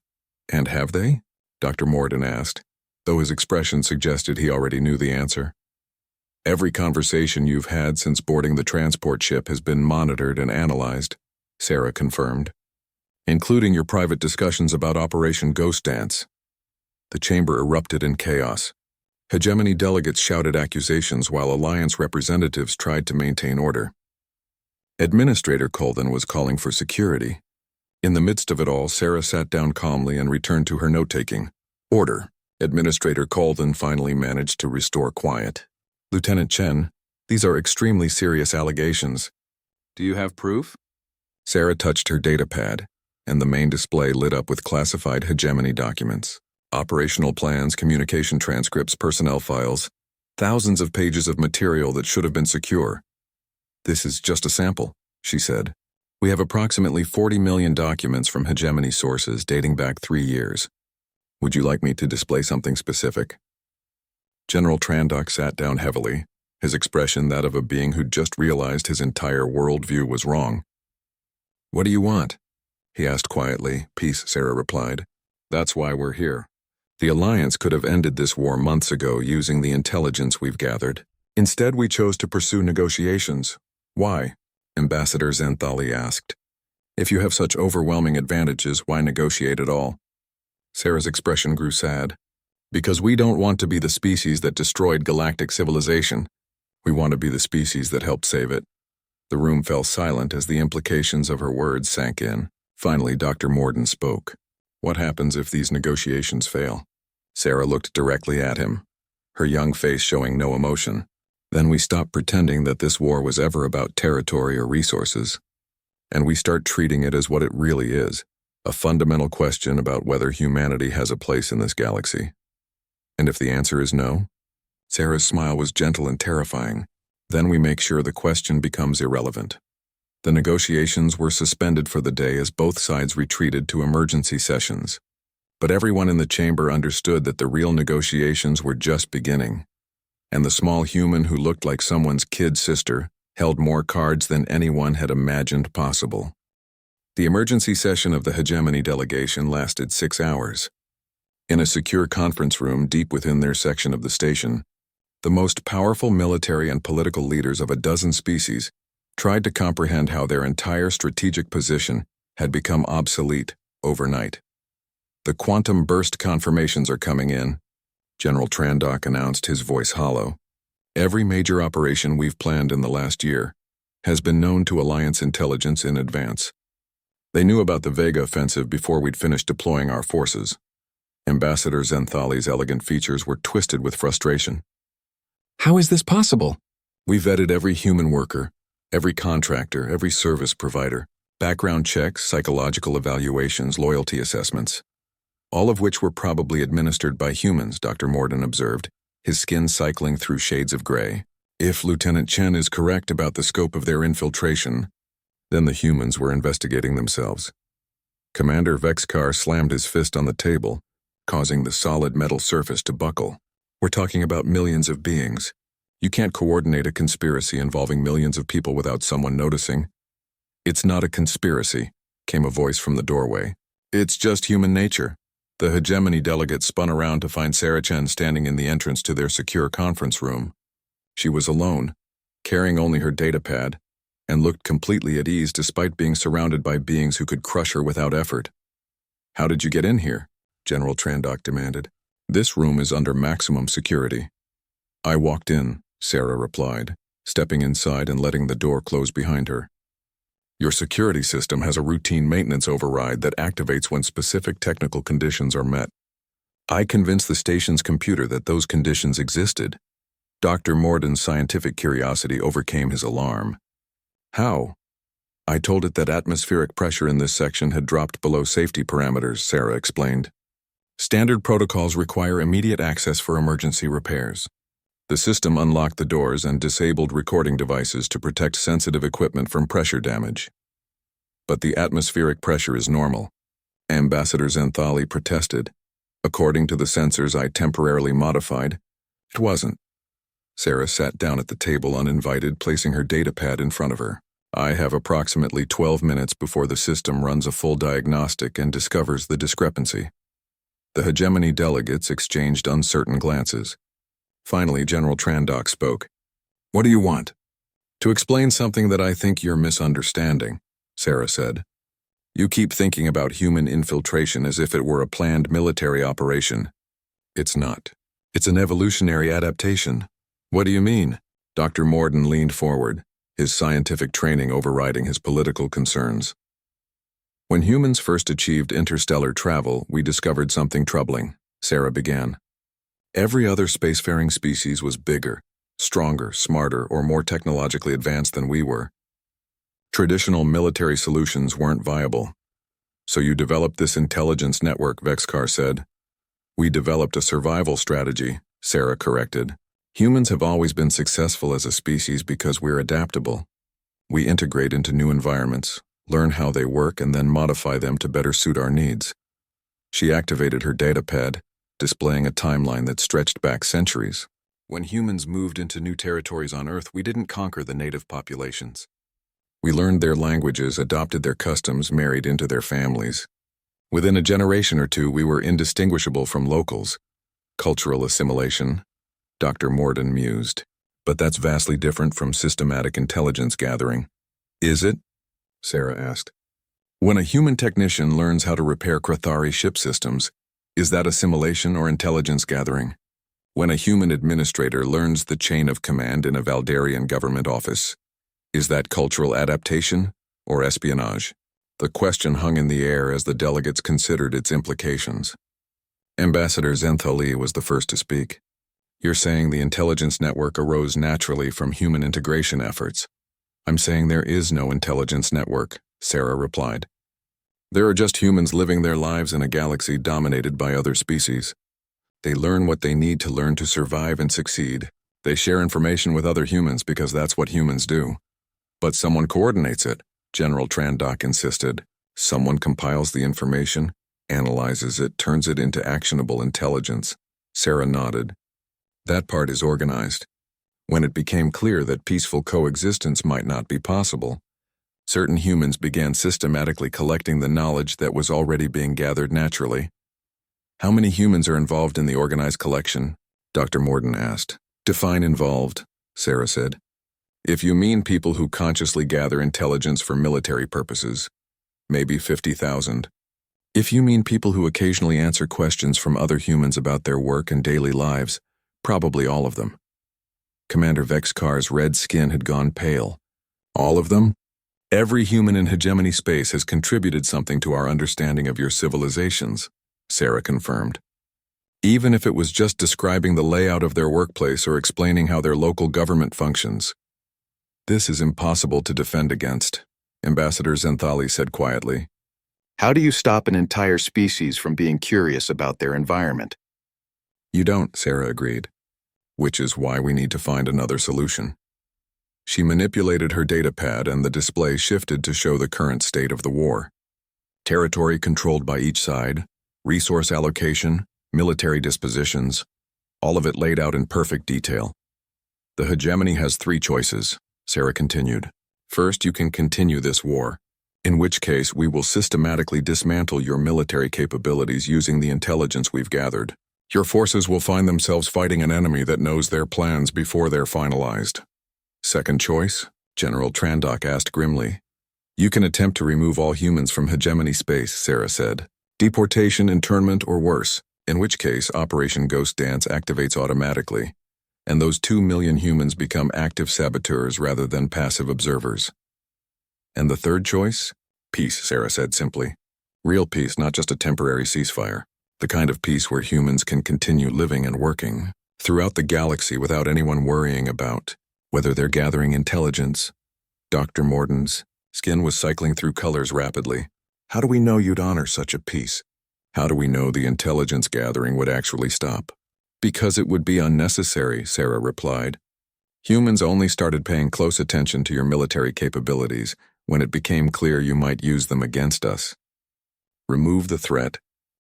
And have they? Dr. Morden asked, though his expression suggested he already knew the answer. Every conversation you've had since boarding the transport ship has been monitored and analyzed, Sarah confirmed, including your private discussions about Operation Ghost Dance. The chamber erupted in chaos. Hegemony delegates shouted accusations while Alliance representatives tried to maintain order. Administrator Colvin was calling for security. In the midst of it all, Sarah sat down calmly and returned to her note-taking. Order. Administrator Colvin finally managed to restore quiet. Lieutenant Chen, these are extremely serious allegations. Do you have proof? Sarah touched her datapad, and the main display lit up with classified Hegemony documents. Operational plans, communication transcripts, personnel files, thousands of pages of material that should have been secure. This is just a sample, she said. We have approximately 40 million documents from Hegemony sources dating back 3 years. Would you like me to display something specific? General Trandok sat down heavily, his expression that of a being who'd just realized his entire worldview was wrong. What do you want? He asked quietly. Peace, Sarah replied. That's why we're here. The Alliance could have ended this war months ago using the intelligence we've gathered. Instead, we chose to pursue negotiations. Why? Ambassador Zenthali asked. If you have such overwhelming advantages, why negotiate at all? Sarah's expression grew sad. Because we don't want to be the species that destroyed galactic civilization. We want to be the species that helped save it. The room fell silent as the implications of her words sank in. Finally, Dr. Morden spoke. What happens if these negotiations fail? Sarah looked directly at him, her young face showing no emotion. Then we stop pretending that this war was ever about territory or resources, and we start treating it as what it really is, a fundamental question about whether humanity has a place in this galaxy. And if the answer is no? Sarah's smile was gentle and terrifying. Then we make sure the question becomes irrelevant. The negotiations were suspended for the day as both sides retreated to emergency sessions. But everyone in the chamber understood that the real negotiations were just beginning. And the small human who looked like someone's kid sister held more cards than anyone had imagined possible. The emergency session of the Hegemony delegation lasted 6 hours. In a secure conference room deep within their section of the station, the most powerful military and political leaders of a dozen species tried to comprehend how their entire strategic position had become obsolete overnight. The quantum burst confirmations are coming in, General Trandok announced, his voice hollow. Every major operation we've planned in the last year has been known to Alliance intelligence in advance. They knew about the Vega offensive before we'd finished deploying our forces. Ambassador Zenthali's elegant features were twisted with frustration. How is this possible? We vetted every human worker, every contractor, every service provider, background checks, psychological evaluations, loyalty assessments, all of which were probably administered by humans, Dr. Morden observed, his skin cycling through shades of gray. If Lieutenant Chen is correct about the scope of their infiltration, then the humans were investigating themselves. Commander Vexkar slammed his fist on the table, causing the solid metal surface to buckle. We're talking about millions of beings. You can't coordinate a conspiracy involving millions of people without someone noticing. It's not a conspiracy, came a voice from the doorway. It's just human nature. The Hegemony delegate spun around to find Sarah Chen standing in the entrance to their secure conference room. She was alone, carrying only her datapad, and looked completely at ease despite being surrounded by beings who could crush her without effort. How did you get in here? General Trandok demanded. This room is under maximum security. I walked in, Sarah replied, stepping inside and letting the door close behind her. Your security system has a routine maintenance override that activates when specific technical conditions are met. I convinced the station's computer that those conditions existed. Dr. Morden's scientific curiosity overcame his alarm. How? I told it that atmospheric pressure in this section had dropped below safety parameters, Sarah explained. Standard protocols require immediate access for emergency repairs. The system unlocked the doors and disabled recording devices to protect sensitive equipment from pressure damage. But the atmospheric pressure is normal. Ambassador Zenthali protested. According to the sensors I temporarily modified, it wasn't. Sarah sat down at the table uninvited, placing her datapad in front of her. I have approximately 12 minutes before the system runs a full diagnostic and discovers the discrepancy. The hegemony delegates exchanged uncertain glances. Finally, General Trandok spoke. What do you want? To explain something that I think you're misunderstanding, Sarah said. You keep thinking about human infiltration as if it were a planned military operation. It's not. It's an evolutionary adaptation. What do you mean? Dr. Morden leaned forward, his scientific training overriding his political concerns. When humans first achieved interstellar travel, we discovered something troubling, Sarah began. Every other spacefaring species was bigger, stronger, smarter, or more technologically advanced than we were. Traditional military solutions weren't viable. So you developed this intelligence network, Vexkar said. We developed a survival strategy, Sarah corrected. Humans have always been successful as a species because we're adaptable. We integrate into new environments, learn how they work, and then modify them to better suit our needs. She activated her datapad, displaying a timeline that stretched back centuries. When humans moved into new territories on Earth, we didn't conquer the native populations. We learned their languages, adopted their customs, married into their families. Within a generation or two, we were indistinguishable from locals. Cultural assimilation, Dr. Morden mused. But that's vastly different from systematic intelligence gathering. Is it? Sarah asked. When a human technician learns how to repair Krathari ship systems, is that assimilation or intelligence gathering? When a human administrator learns the chain of command in a Valdarian government office, is that cultural adaptation or espionage? The question hung in the air as the delegates considered its implications. Ambassador Zenthali was the first to speak. You're saying the intelligence network arose naturally from human integration efforts. I'm saying there is no intelligence network, Sarah replied. There are just humans living their lives in a galaxy dominated by other species. They learn what they need to learn to survive and succeed. They share information with other humans because that's what humans do. But someone coordinates it, General Trandok insisted. Someone compiles the information, analyzes it, turns it into actionable intelligence. Sarah nodded. That part is organized. When it became clear that peaceful coexistence might not be possible, certain humans began systematically collecting the knowledge that was already being gathered naturally. How many humans are involved in the organized collection? Dr. Morden asked. Define involved, Sarah said. If you mean people who consciously gather intelligence for military purposes, maybe 50,000. If you mean people who occasionally answer questions from other humans about their work and daily lives, probably all of them. Commander Vexkar's red skin had gone pale. All of them? Every human in hegemony space has contributed something to our understanding of your civilizations, Sarah confirmed. Even if it was just describing the layout of their workplace or explaining how their local government functions. This is impossible to defend against, Ambassador Zenthali said quietly. How do you stop an entire species from being curious about their environment? You don't, Sarah agreed, which is why we need to find another solution. She manipulated her datapad and the display shifted to show the current state of the war. Territory controlled by each side, resource allocation, military dispositions, all of it laid out in perfect detail. The hegemony has 3 choices, Sarah continued. First, you can continue this war, in which case we will systematically dismantle your military capabilities using the intelligence we've gathered. Your forces will find themselves fighting an enemy that knows their plans before they're finalized. Second choice, General Trandok asked grimly. You can attempt to remove all humans from hegemony space, Sarah said. Deportation, internment, or worse, in which case Operation Ghost Dance activates automatically, and those 2 million humans become active saboteurs rather than passive observers. And the third choice? Peace, Sarah said simply. Real peace, not just a temporary ceasefire. The kind of peace where humans can continue living and working throughout the galaxy without anyone worrying about whether they're gathering intelligence. Dr. Morden's skin was cycling through colors rapidly. How do we know you'd honor such a peace? How do we know the intelligence gathering would actually stop? Because it would be unnecessary, Sarah replied. Humans only started paying close attention to your military capabilities when it became clear you might use them against us. Remove the threat,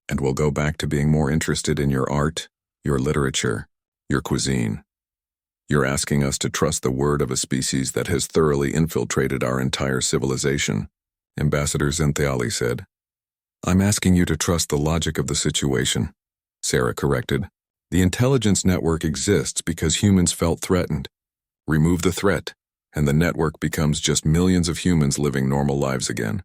and we'll go back to being more interested in your art, your literature, your cuisine. You're asking us to trust the word of a species that has thoroughly infiltrated our entire civilization, Ambassador Zenthali said. I'm asking you to trust the logic of the situation, Sarah corrected. The intelligence network exists because humans felt threatened. Remove the threat, and the network becomes just millions of humans living normal lives again.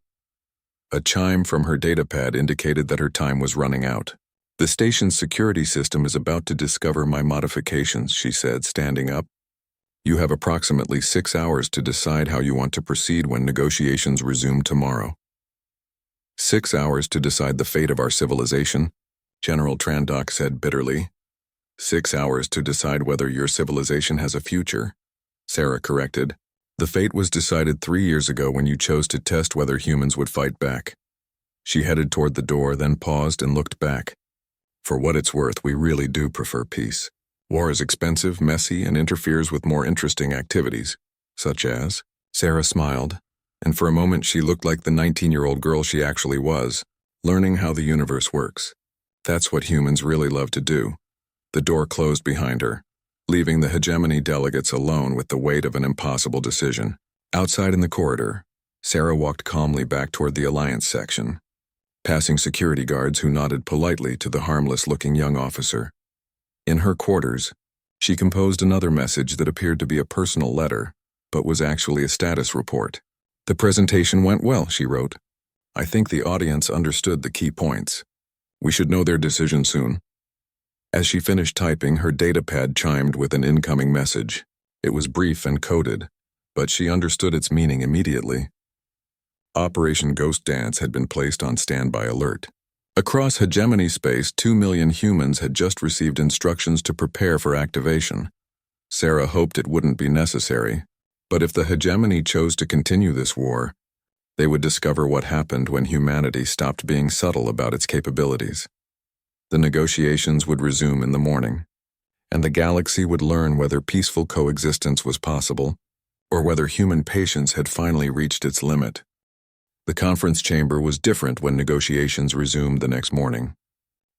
A chime from her datapad indicated that her time was running out. The station's security system is about to discover my modifications, she said, standing up. You have approximately 6 hours to decide how you want to proceed when negotiations resume tomorrow. 6 hours to decide the fate of our civilization, General Trandok said bitterly. 6 hours to decide whether your civilization has a future, Sarah corrected. The fate was decided 3 years ago when you chose to test whether humans would fight back. She headed toward the door, then paused and looked back. For what it's worth, we really do prefer peace. War is expensive, messy, and interferes with more interesting activities, such as, Sarah smiled, and for a moment she looked like the 19-year-old girl she actually was, learning how the universe works. That's what humans really love to do. The door closed behind her, leaving the hegemony delegates alone with the weight of an impossible decision. Outside in the corridor, Sarah walked calmly back toward the Alliance section, passing security guards who nodded politely to the harmless-looking young officer. In her quarters, she composed another message that appeared to be a personal letter, but was actually a status report. The presentation went well, she wrote. I think the audience understood the key points. We should know their decision soon. As she finished typing, her datapad chimed with an incoming message. It was brief and coded, but she understood its meaning immediately. Operation Ghost Dance had been placed on standby alert. Across hegemony space, 2 million humans had just received instructions to prepare for activation. Sarah hoped it wouldn't be necessary, but if the hegemony chose to continue this war, they would discover what happened when humanity stopped being subtle about its capabilities. The negotiations would resume in the morning, and the galaxy would learn whether peaceful coexistence was possible, or whether human patience had finally reached its limit. The conference chamber was different when negotiations resumed the next morning.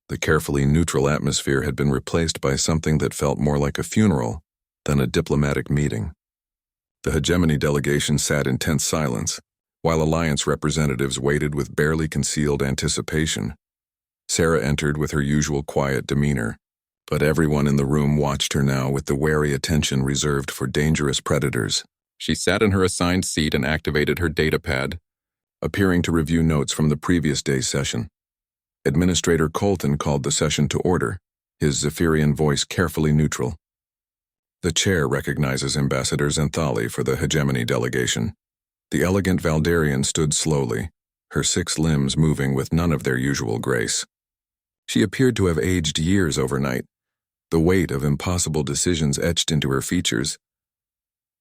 The carefully neutral atmosphere had been replaced by something that felt more like a funeral than a diplomatic meeting. The hegemony delegation sat in tense silence, while Alliance representatives waited with barely concealed anticipation. Sarah entered with her usual quiet demeanor, but everyone in the room watched her now with the wary attention reserved for dangerous predators. She sat in her assigned seat and activated her datapad, appearing to review notes from the previous day's session. Administrator Colton called the session to order, his Zephyrian voice carefully neutral. The chair recognizes Ambassador Zenthali for the hegemony delegation. The elegant Valdarian stood slowly, her 6 limbs moving with none of their usual grace. She appeared to have aged years overnight, the weight of impossible decisions etched into her features.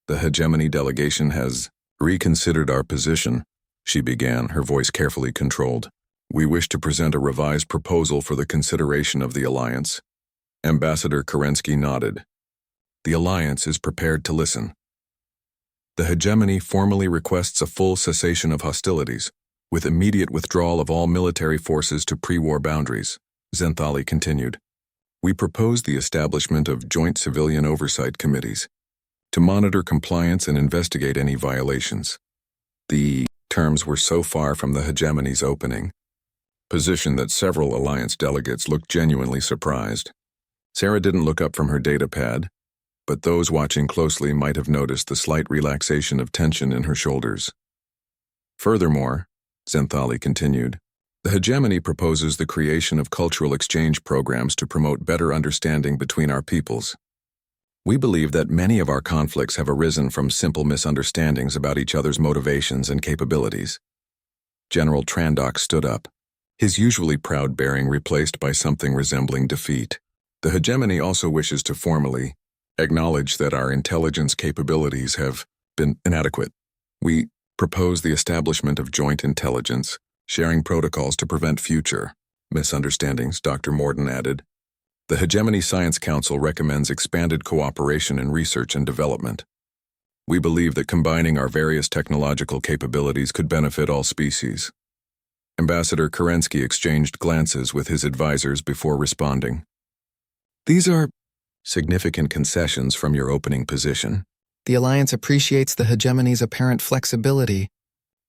The hegemony delegation has reconsidered our position, she began, her voice carefully controlled. We wish to present a revised proposal for the consideration of the Alliance. Ambassador Kerensky nodded. The Alliance is prepared to listen. The hegemony formally requests a full cessation of hostilities, with immediate withdrawal of all military forces to pre-war boundaries, Zenthali continued. We propose the establishment of joint civilian oversight committees to monitor compliance and investigate any violations. The terms were so far from the hegemony's opening position that several Alliance delegates looked genuinely surprised. Sarah didn't look up from her datapad, but those watching closely might have noticed the slight relaxation of tension in her shoulders. Furthermore, Zenthali continued, the hegemony proposes the creation of cultural exchange programs to promote better understanding between our peoples. We believe that many of our conflicts have arisen from simple misunderstandings about each other's motivations and capabilities. General Trandok stood up, his usually proud bearing replaced by something resembling defeat. The hegemony also wishes to formally acknowledge that our intelligence capabilities have been inadequate. We propose the establishment of joint intelligence, sharing protocols to prevent future misunderstandings, Dr. Morden added. The Hegemony Science Council recommends expanded cooperation in research and development. We believe that combining our various technological capabilities could benefit all species. Ambassador Kerensky exchanged glances with his advisors before responding. These are Significant concessions from your opening position. The Alliance appreciates the hegemony's apparent flexibility.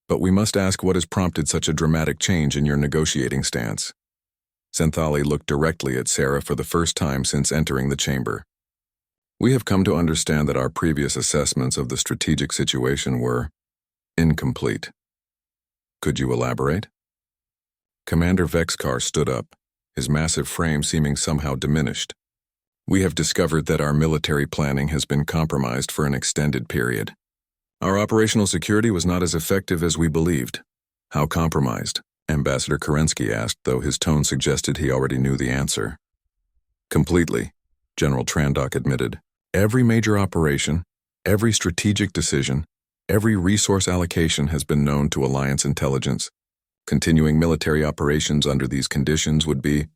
But we must ask what has prompted such a dramatic change in your negotiating stance. Xanthali looked directly at Sarah for the first time since entering the chamber. We have come to understand that our previous assessments of the strategic situation were incomplete. Could you elaborate? Commander Vexkar stood up, his massive frame seeming somehow diminished. We have discovered that our military planning has been compromised for an extended period. Our operational security was not as effective as we believed. How compromised? Ambassador Kerensky asked, though his tone suggested he already knew the answer. Completely, General Trandok admitted. Every major operation, every strategic decision, every resource allocation has been known to Alliance intelligence. Continuing military operations under these conditions would be...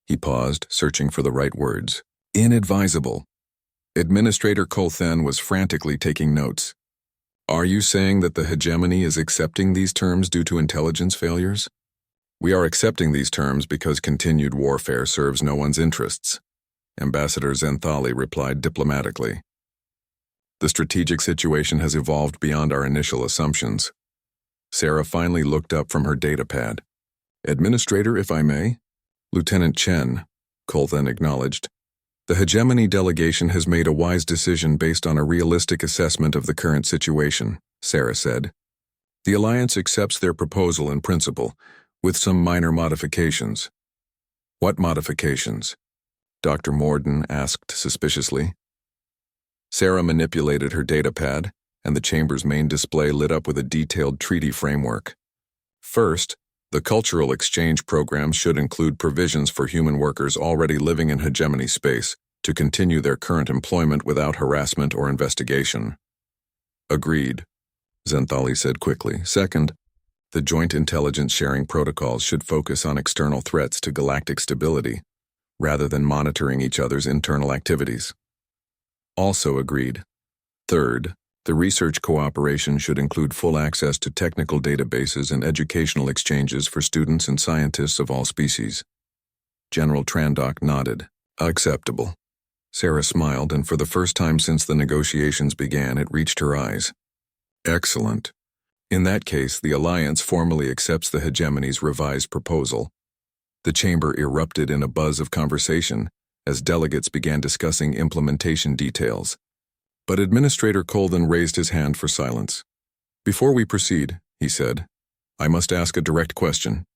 He paused, searching for the right words. Inadvisable. Administrator Kolthen was frantically taking notes. Are you saying that the hegemony is accepting these terms due to intelligence failures? We are accepting these terms because continued warfare serves no one's interests. Ambassador Xanthali replied diplomatically. The strategic situation has evolved beyond our initial assumptions. Sarah finally looked up from her datapad. Administrator, if I may? Lieutenant Chen, Kolthen acknowledged. The hegemony delegation has made a wise decision based on a realistic assessment of the current situation, Sarah said. The Alliance accepts their proposal in principle, with some minor modifications. What modifications? Dr. Morden asked suspiciously. Sarah manipulated her datapad, and the chamber's main display lit up with a detailed treaty framework. First, the cultural exchange program should include provisions for human workers already living in hegemony space to continue their current employment without harassment or investigation. Agreed, Xanthali said quickly. Second, the joint intelligence sharing protocols should focus on external threats to galactic stability, rather than monitoring each other's internal activities. Also agreed. Third, the research cooperation should include full access to technical databases and educational exchanges for students and scientists of all species. General Trandok nodded. Acceptable. Sarah smiled, and for the first time since the negotiations began, it reached her eyes. Excellent. In that case, the Alliance formally accepts the hegemony's revised proposal. The chamber erupted in a buzz of conversation as delegates began discussing implementation details. But Administrator Kolthen raised his hand for silence. Before we proceed, he said, I must ask a direct question.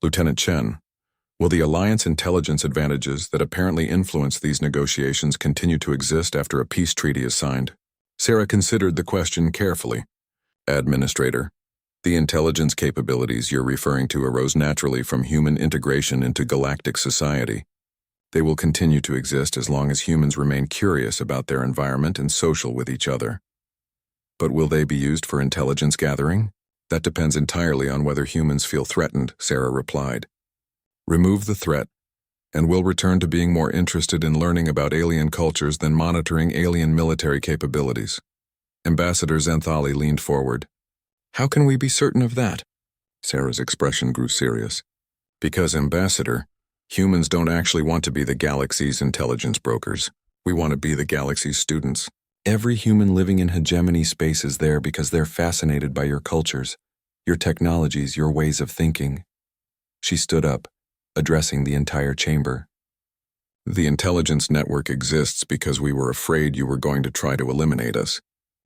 Lieutenant Chen, will the Alliance intelligence advantages that apparently influence these negotiations continue to exist after a peace treaty is signed? Sarah considered the question carefully. Administrator, the intelligence capabilities you're referring to arose naturally from human integration into galactic society. They will continue to exist as long as humans remain curious about their environment and social with each other. But will they be used for intelligence gathering? That depends entirely on whether humans feel threatened, Sarah replied. Remove the threat, and we'll return to being more interested in learning about alien cultures than monitoring alien military capabilities. Ambassador Xanthali leaned forward. How can we be certain of that? Sarah's expression grew serious. Because, Ambassador, humans don't actually want to be the galaxy's intelligence brokers. We want to be the galaxy's students. Every human living in hegemony space is there because they're fascinated by your cultures, your technologies, your ways of thinking. She stood up, addressing the entire chamber. The intelligence network exists because we were afraid you were going to try to eliminate us.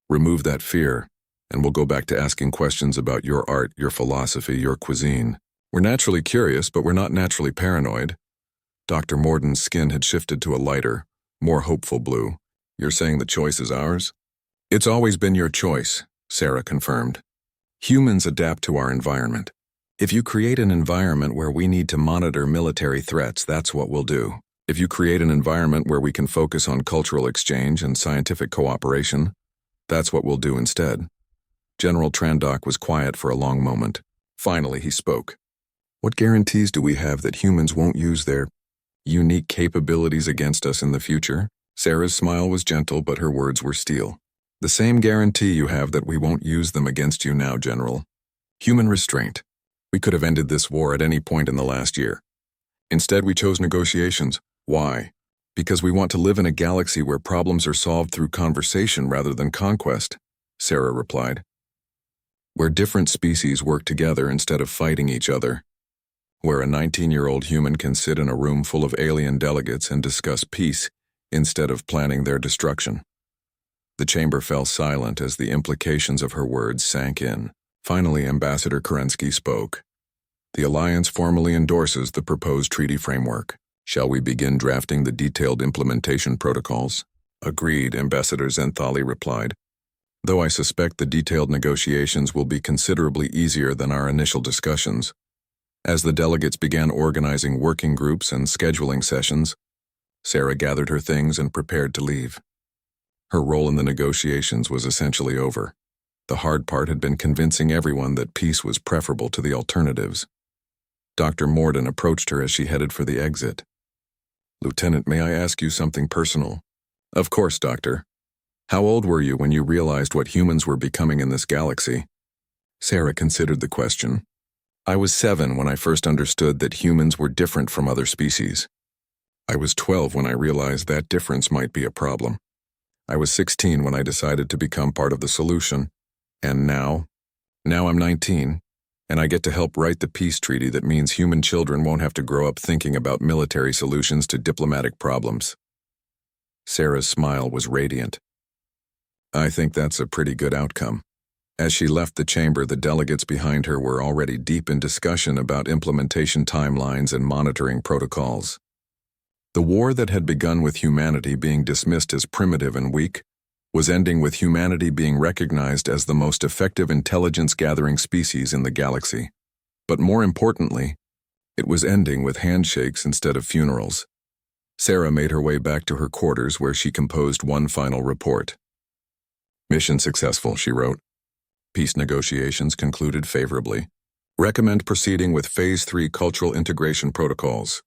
Remove that fear, and we'll go back to asking questions about your art, your philosophy, your cuisine. We're naturally curious, but we're not naturally paranoid. Dr. Morden's skin had shifted to a lighter, more hopeful blue. You're saying the choice is ours? It's always been your choice, Sarah confirmed. Humans adapt to our environment. If you create an environment where we need to monitor military threats, that's what we'll do. If you create an environment where we can focus on cultural exchange and scientific cooperation, that's what we'll do instead. General Trandok was quiet for a long moment. Finally, he spoke. What guarantees do we have that humans won't use their unique capabilities against us in the future? Sarah's smile was gentle, but her words were steel. The same guarantee you have that we won't use them against you now, General. Human restraint. We could have ended this war at any point in the last year. Instead, we chose negotiations. Why? Because we want to live in a galaxy where problems are solved through conversation rather than conquest, Sarah replied. Where different species work together instead of fighting each other. Where a 19-year-old human can sit in a room full of alien delegates and discuss peace instead of planning their destruction. The chamber fell silent as the implications of her words sank in. Finally, Ambassador Kerensky spoke. The Alliance formally endorses the proposed treaty framework. Shall we begin drafting the detailed implementation protocols? Agreed, Ambassador Zenthali replied. Though I suspect the detailed negotiations will be considerably easier than our initial discussions. As the delegates began organizing working groups and scheduling sessions, Sarah gathered her things and prepared to leave. Her role in the negotiations was essentially over. The hard part had been convincing everyone that peace was preferable to the alternatives. Dr. Morden approached her as she headed for the exit. Lieutenant, may I ask you something personal? Of course, Doctor. How old were you when you realized what humans were becoming in this galaxy? Sarah considered the question. I was 7 when I first understood that humans were different from other species. I was 12 when I realized that difference might be a problem. I was 16 when I decided to become part of the solution. And now I'm 19, and I get to help write the peace treaty that means human children won't have to grow up thinking about military solutions to diplomatic problems. Sarah's smile was radiant. I think that's a pretty good outcome. As she left the chamber, the delegates behind her were already deep in discussion about implementation timelines and monitoring protocols. The war that had begun with humanity being dismissed as primitive and weak was ending with humanity being recognized as the most effective intelligence-gathering species in the galaxy. But more importantly, it was ending with handshakes instead of funerals. Sarah made her way back to her quarters where she composed one final report. Mission successful, she wrote. Peace negotiations concluded favorably. Recommend proceeding with Phase 3 cultural integration protocols.